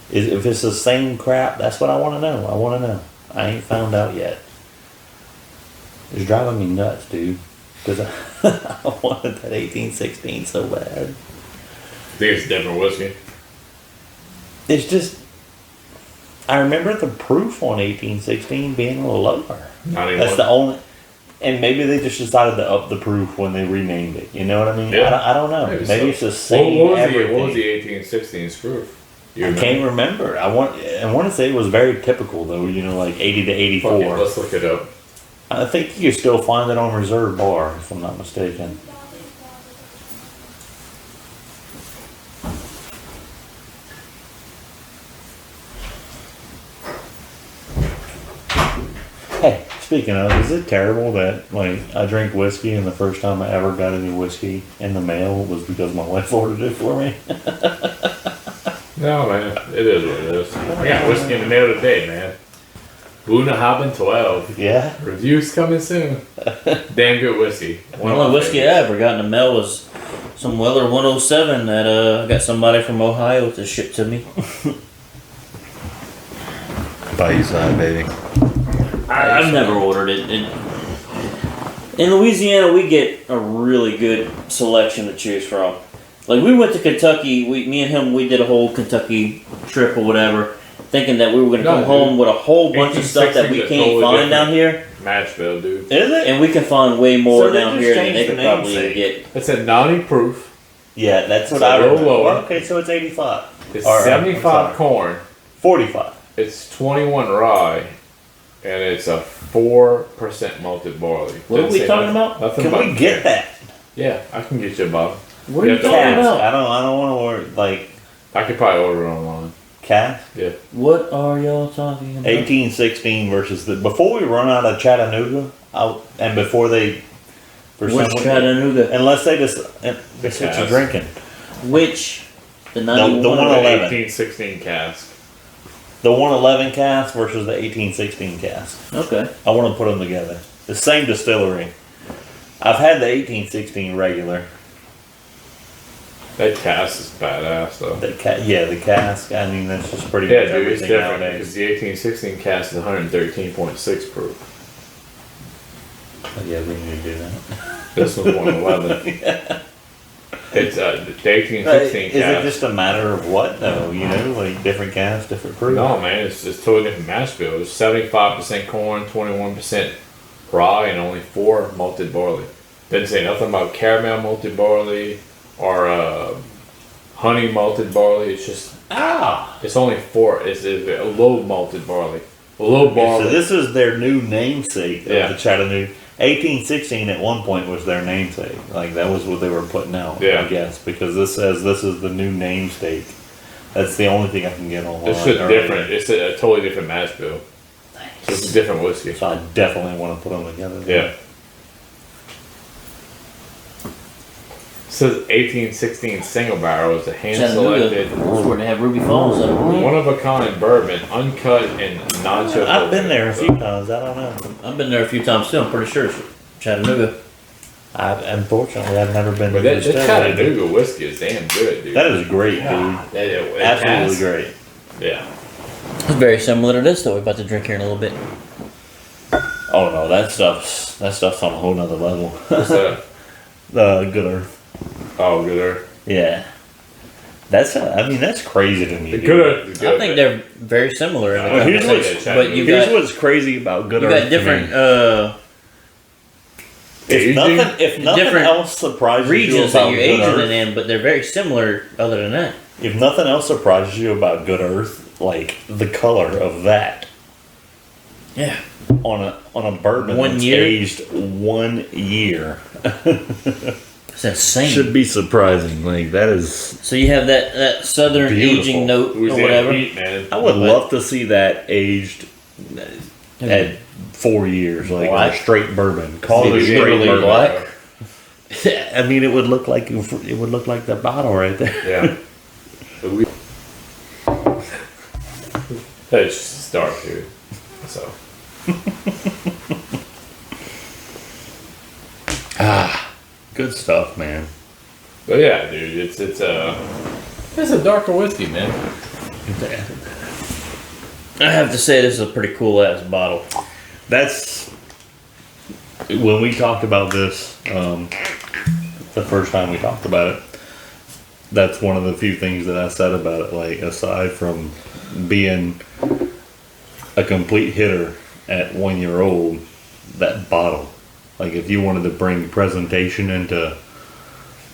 If it's the same crap, that's what I want to know. I want to know. I ain't found out yet. It's driving me nuts, dude. Because I wanted that 1816 so bad. I think it's a different whiskey. It's just. I remember the proof on 1816 being a little lower. Not even. That's the only. And maybe they just decided to up the proof when they renamed it. You know what I mean? Yeah. I don't know. Maybe Maybe so. it's the same. What was everything. the 1816's proof? You I remember? can't remember. I want to say it was very typical though. You know, like 80 to 84. Fuck it, let's look it up. I think you can still find it on Reserve Bar, if I'm not mistaken. Hey, speaking of, is it terrible that like I drink whiskey and the first time I ever got any whiskey in the mail was because my wife ordered it for me? No, man, it is what it is. I got whiskey in the mail today, man. Bunnahabhain 12. Yeah. Reviews coming soon. Damn good whiskey. The only whiskey I ever got in the mail was some Weller 107 that I got somebody from Ohio to ship to me. By your side, baby. I've never ordered it. In Louisiana, we get a really good selection to choose from. Like we went to Kentucky, me and him, we did a whole Kentucky trip or whatever, thinking that we were going to come home with a whole bunch of stuff that we 1860 can't totally find down different. here, Matchville, dude. Is it? and we can find way more So they down just here than changed they could the probably namesake. get. It's a 90 proof. Yeah, that's what It's a I little remember. lower. Well, okay, so it's 85. It's Or, I'm 75 sorry, corn. 45. It's 21 rye. And it's a 4% malted barley. What are Didn't we say talking nothing- about? nothing Can about we get that? Yeah, I can get you a bottle. What are you Yeah, talking Cask. about? I don't want to order, like, I could probably order it online. cask. Yeah. What are y'all talking about? 1816 versus the. Before we run out of Chattanooga, and before they. For Which some- Chattanooga? Unless they just. That's what you're cask. drinking. Which? The 91? the one- The 11. 1816 cask. The 111 cask versus the 1816 cask. Okay. I want to put them together. The same distillery. I've had the 1816 regular. That cask is badass, though. The cask. I mean, that's just pretty Yeah, much dude, it's everything different nowadays. because the 1816 cask is 113.6 proof. Oh, yeah, we need to do that. This one's 111. It's the 1816 Is it cask. just a matter of what, though? You know, like different casks, different proof? No, man, it's totally different mash bill. It's 75% corn, 21% rye, and only 4 malted barley. Didn't say nothing about caramel malted barley or honey malted barley. It's just it's only 4. It's a low malted barley. A low barley. So this is their new namesake of Yeah. the Chattanooga. 1816 at one point was their namesake. Like that was what they were putting out, Yeah. I guess, because this says this is the new namesake. That's the only thing I can get online. It's just or- different. It's a totally different mash bill. So it's a different whiskey. So I definitely want to put them together. Yeah. It says 1816 single barrel is a hand Chattanooga. selected, That's where they have Ruby Falls, I believe. one of a kind bourbon, uncut and non-choke. I've been there a few times. I don't know. I've been there a few times too. I'm pretty sure it's Chattanooga. Unfortunately, I've never been But to that the distillery. Chattanooga whiskey is damn good, dude. That is great, God, dude. it Absolutely has- great. Yeah. It's very similar to this that we're about to drink here in a little bit. Oh no, that stuff's on a whole nother level. What's that? Good Earth. Oh, good earth. Yeah. That's crazy to me. The dude. good earth is good. I think they're very similar in the Well, here's conversation, what's- but you Here's got what's crazy about Good you Earth. got different If nothing different else surprises regions you that about you're Good aging Earth, it in, but they're very similar. Other than that, if nothing else surprises you about Good Earth, like the color of that yeah, on a bourbon 1 that's year? aged 1 year it's insane. should be surprising. Like that is. So you have that southern Beautiful. aging note or Louisiana whatever. heat, man. I would But- love to see that aged at 4 years, like Black? a straight bourbon. Call it a Louisiana straight literally bourbon. black. I mean, it would look like the bottle right there. Yeah. But we. It's just dark, dude. So. Good stuff, man. But yeah, dude, it's a darker whiskey, man. I have to say, this is a pretty cool ass bottle. That's when we talked about this the first time we talked about it. That's one of the few things that I said about it. Like, aside from being a complete hitter at 1 year old, that bottle. Like, if you wanted to bring presentation into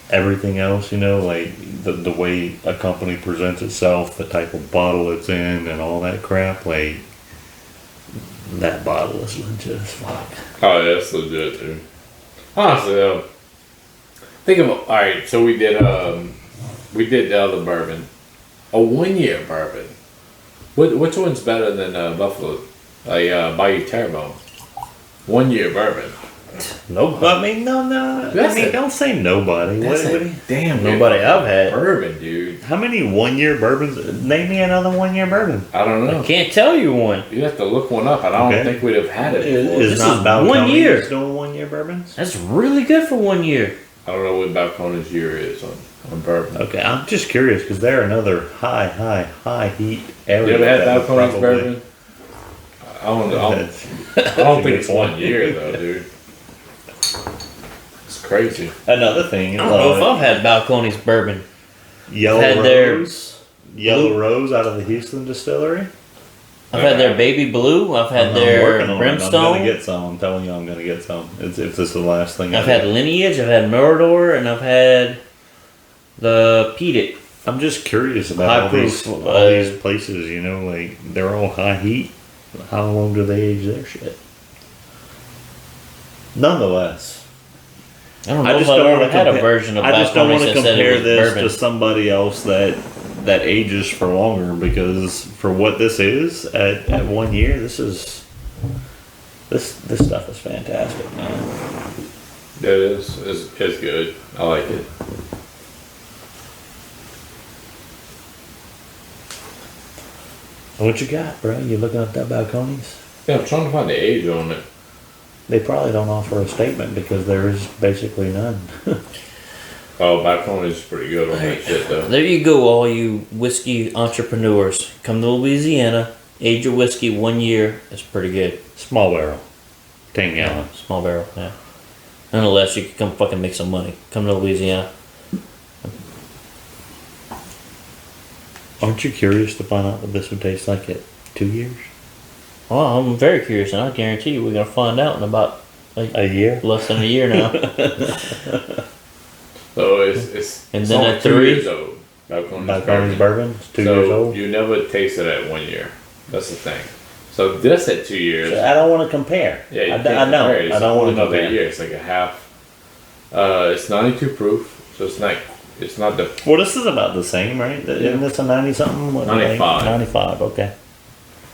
everything else, you know, like the way a company presents itself, the type of bottle it's in, and all that crap, like, that bottle is legit as fuck. Oh, yeah, that's legit, dude. Honestly, though, think of all right. So we did the other bourbon, a 1 year bourbon. Which one's better than Buffalo? Bayou Terrebonne, 1 year bourbon. No, I mean, no. That's I mean, it. don't say nobody. That's What a do you- damn Nobody good I've had. bourbon, dude. how many 1 year bourbons? Name me another 1 year bourbon. I don't I know. can't tell you one. You have to look one up. I don't Okay. think we'd have had it before. Is This not is Balcones 1 year. doing 1 year bourbons? That's really good for 1 year. I don't know what Balcones year is on bourbon. Okay, I'm just curious because they're another high heat area. You ever had that would Balcones probably- bourbon? I don't think it's 1 year though, dude. It's crazy. Another thing, I don't know if I've had Balcones bourbon. Yellow had their Rose, Yellow blue- Rose out of the Houston distillery. I've had their baby blue. I've had I'm their working on it. I'm brimstone. gonna get some. I'm telling you, I'm gonna get some. If this is the last thing I've I had do. Lineage. I've had Mirador, and I've had the Peated. I'm just curious about High all proof, these places. You know, like they're all high heat. How long do they age their shit? Nonetheless, I don't I know if just I've don't ever want to had a compare. version of I just don't Balcones want to that said it compare was this bourbon. to somebody else that ages for longer, because for what this is at 1 year, this stuff is fantastic, man. It is. It's good. I like it. What you got, bro? You looking up that Balcones? Yeah, I'm trying to find the age on it. They probably don't offer a statement because there is basically none. Oh, Balcones is pretty good on that shit though. There you go, all you whiskey entrepreneurs. Come to Louisiana, age your whiskey 1 year. It's pretty good. Small barrel, 10 gallon. Small barrel, yeah. Nonetheless, you can come fucking make some money. Come to Louisiana. Aren't you curious to find out what this would taste like at 2 years? Well, I'm very curious, and I guarantee you we're gonna find out in about A year? less than a year now. So it's And it's then only at 2 3? years old. Balcones Balcones bourbon. bourbon? It's 2 So years old? you never taste it at 1 year. That's the thing. So this at 2 years. I don't want to compare. Yeah, you I can't don't. compare it. It's I don't want to another compare. year. It's like a half. It's 92 proof, so it's not. It's not the. Well, this is about the same, right? Isn't this a 90 something? 95. 95, okay.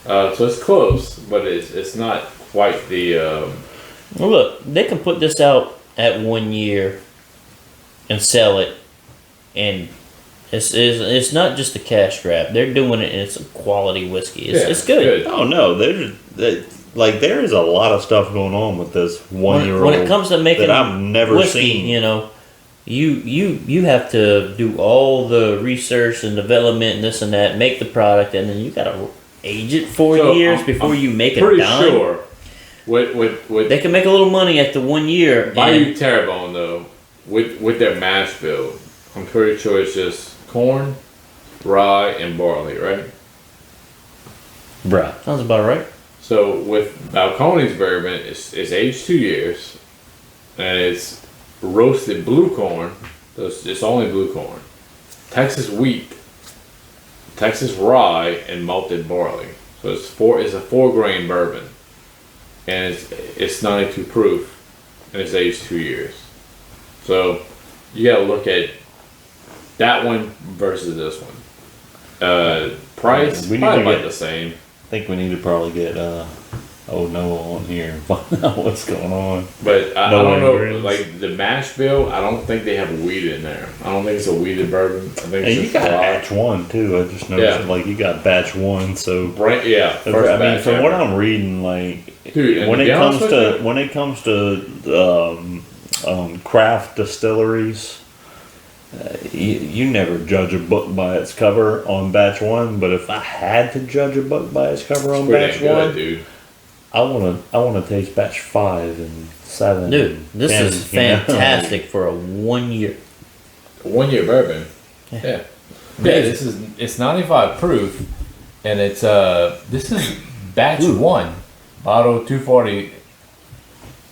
So it's close, but it's not quite the. Well, look, they can put this out at 1 year and sell it, and it's not just a cash grab. They're doing it, and it's a quality whiskey. It's good. Oh, no. like there is a lot of stuff going on with this 1 year old. When it comes to making that I've never whiskey, seen. you know, you have to do all the research and development and this and that, make the product, and then you gotta age it 4 So, years I'm before you make a pretty dime. sure. With They can make a little money after 1 year. Bayou Terrebonne though, with their mash bill, I'm pretty sure it's just corn, rye, and barley, right? Bruh. Sounds about right. So with Balcones bourbon, it's aged 2 years, and it's roasted blue corn. So it's only blue corn, Texas wheat, Texas rye, and malted barley. So it's a 4 grain bourbon, and it's 92 proof, and it's aged 2 years. So you got to look at that one versus this one. Price We need probably to about get- the same. I think we need to probably get old Noah on here and find out what's going on. But I No don't know, ingredients. like the mash bill, I don't think they have weed in there. I don't think it's a weeded bourbon. I think And it's you just got rye. batch one too. I just noticed Yeah. like you got batch one. So Yeah, first I mean, batch from what ever. I'm reading, like Dude, and when to it be comes honest to with when it comes to craft distilleries, you never judge a book by its cover on batch one. But if I had to judge a book by its cover on pretty batch good, one, dude. I wanna taste batch 5 and 7. Dude, and this 10, is you know? fantastic for a 1 year. 1 year bourbon. Yeah. Yeah, it's 95 proof, and it's this is batch one, bottle 240.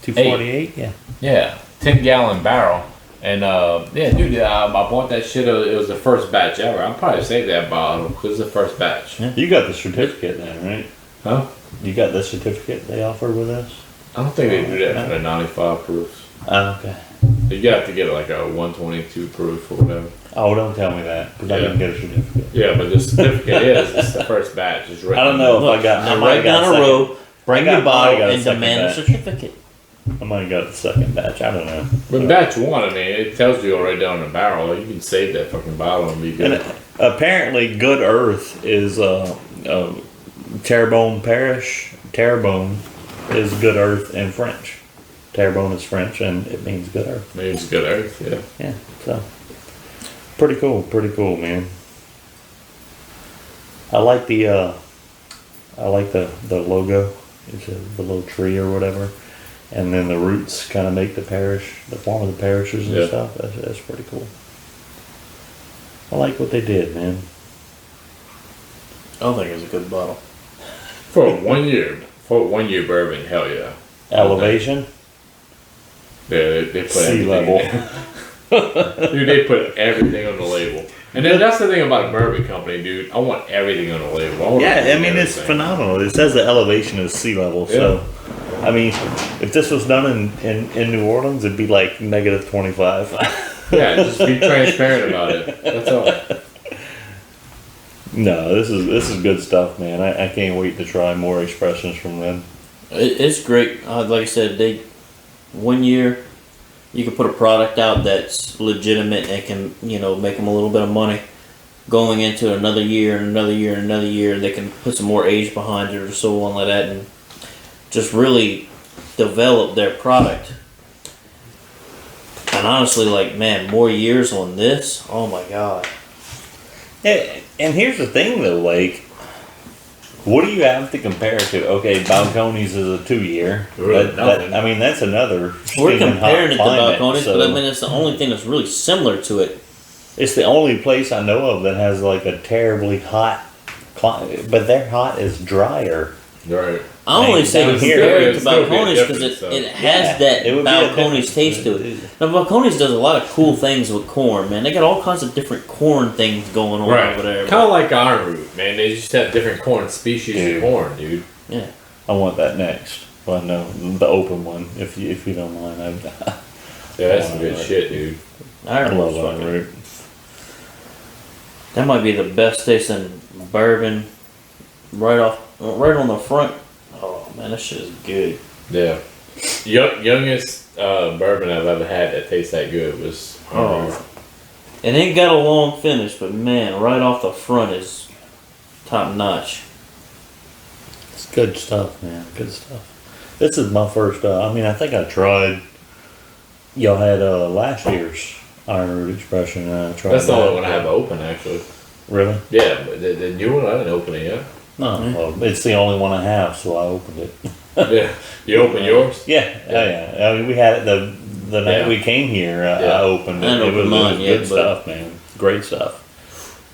248, yeah. Yeah, 10-gallon barrel. And yeah, dude, I bought that shit. It was the first batch ever. I'll probably save that bottle because it's the first batch. You got the certificate then, right? Huh? You got the certificate they offer with us? I don't think they do that for the 95 proofs. Oh, okay. You have to get like a 122 proof or whatever. Oh, don't tell me that, because I Yeah. didn't get a certificate. Yeah, but the certificate it's the first batch. It's I don't know if I got. I Now might write have got down a second- row, bring I got- your I bottle, got a and second demand a batch. certificate. I might have got the second batch. I don't know. But batch one, I mean, it tells you already down the barrel. You can save that fucking bottle and be good. And apparently, Good Earth is Terrebonne Parish. Terrebonne is Good Earth in French. Terrebonne is French, and it means Good Earth. Maybe it's good earth, yeah. Yeah, so pretty cool, man. I like the logo. It's the little tree or whatever, and then the roots kind of make the form of the parishes and Yeah. stuff. That's pretty cool. I like what they did, man. I don't think it's a good bottle. For 1 year, bourbon, hell yeah. Elevation, Yeah, they put sea everything level. in there. Dude, they put everything on the label. And then that's the thing about a bourbon company, dude. I want everything on the label. I want Yeah, to I mean it's everything. phenomenal. It says the elevation is sea level, so I mean, if this was done in New Orleans, it'd be like -25. Yeah, just be transparent about it. That's all. No, this is good stuff, man. I can't wait to try more expressions from them. It's great. Like I said, 1 year, you can put a product out that's legitimate and can, make them a little bit of money. Going into another year and another year and another year, they can put some more age behind it or so on like that, and just really develop their product. And honestly, man, more years on this, oh my god. Yeah, and here's the thing though, like, what do you have to compare it to? Okay, Balcones is a 2 year. Really nothing. I mean, that's another. We're steaming hot comparing it to climate, Balcones, so but I mean, it's the only thing that's really similar to it. it's the only place I know of that has like a terribly hot climate, but their hot is drier. Right. I only say down to here, compare it to it'd still be Balcones because different, so. it has Yeah, that it would be a Balcones difference. taste to it. Now, Balcones does a lot of cool things with corn, man. They got all kinds of different corn things going on Right. over there. Kind of like iron root, man. They just have different corn species Dude. of corn, dude. Yeah. I want that next. Well, no, the open one, if you don't mind. Yeah, that's some good shit, dude. I Iron love Root's iron fucking- root. That might be the best tasting bourbon right on the front. Oh man, that shit is good. Yeah. Youngest bourbon I've ever had that tastes that good was iron root. It ain't got a long finish, but man, right off the front is top notch. It's Good stuff, man. Good stuff. This is my first. I mean, I think I tried. Y'all had last year's Iron Root Expression. And I tried. That's the that. only one I have open, actually. Really? Yeah, but the new one, I didn't open it yet. No. Well, it's the only one I have, so I opened it. Yeah. You open yours? Yeah. Oh, yeah. I mean, we had it the night Yeah. we came here. I Yeah. opened it. I didn't It was, open mine good yet, but- stuff, man. Great stuff.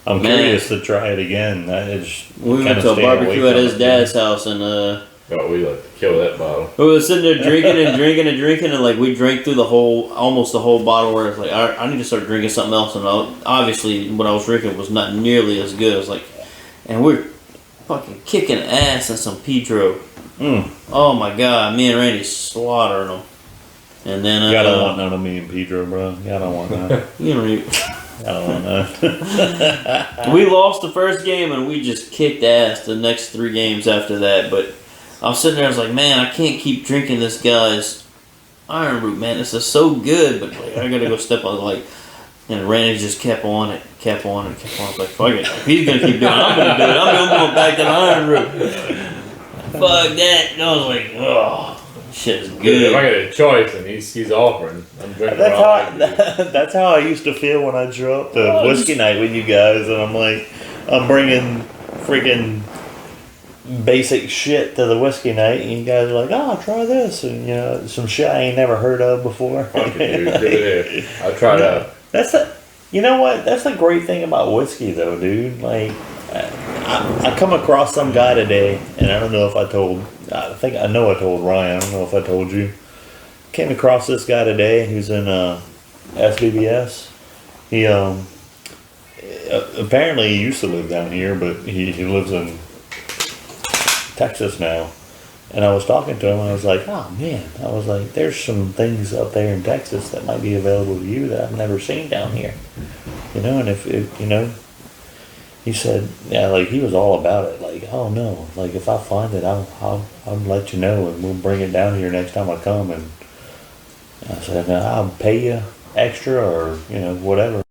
I'm Man. curious to try it again. That is. We went kinda to a staying away barbecue at from his it. dad's house, and Oh, we like to kill that bottle. we were sitting there drinking and drinking and drinking, and like we drank through almost the whole bottle. Where it's like, I need to start drinking something else, and obviously what I was drinking was not nearly as good. It's like, and we're fucking kicking ass in some Pedro. Mm. Oh my god, me and Randy slaughtering them. And then Y'all don't want none of me and Pedro, bro. Y'all don't want none. you know, I don't want none. we lost the first game and we just kicked ass the next 3 games after that. But I was sitting there, I was like, man, I can't keep drinking this guy's Iron Root, man. This is so good, but like, I gotta go step on it. Like, and Randy just kept on it. I was like, fuck it. If he's gonna keep doing it, I'm gonna do it. I'm going back to the Iron Root. Fuck that. And I was like, oh, shit is If I good. get a choice and he's offering, I'm drinking. That's what how I like to do. that's how I used to feel when I show up to whiskey night with you guys, and I'm like, I'm bringing freaking basic shit to the whiskey night, and you guys are like, oh, try this, and you know, some shit I ain't never heard of before. Fuck it, dude. Give it here. I'll try that. That's a, you know what? That's the great thing about whiskey, though, dude. Like, I come across some guy today, and I don't know if I told. I know I told Ryan. I don't know if I told you. Came across this guy today who's in SBBS. He apparently he used to live down here, but he lives in Texas now. And I was talking to him, and I was like, oh man, I was like, there's some things up there in Texas that might be available to you that I've never seen down here. You know, and if you know, he said, yeah, like he was all about it. Like, oh no, like if I find it, I'll let you know, and we'll bring it down here next time I come. And I said, no, I'll pay you extra, or you know, whatever.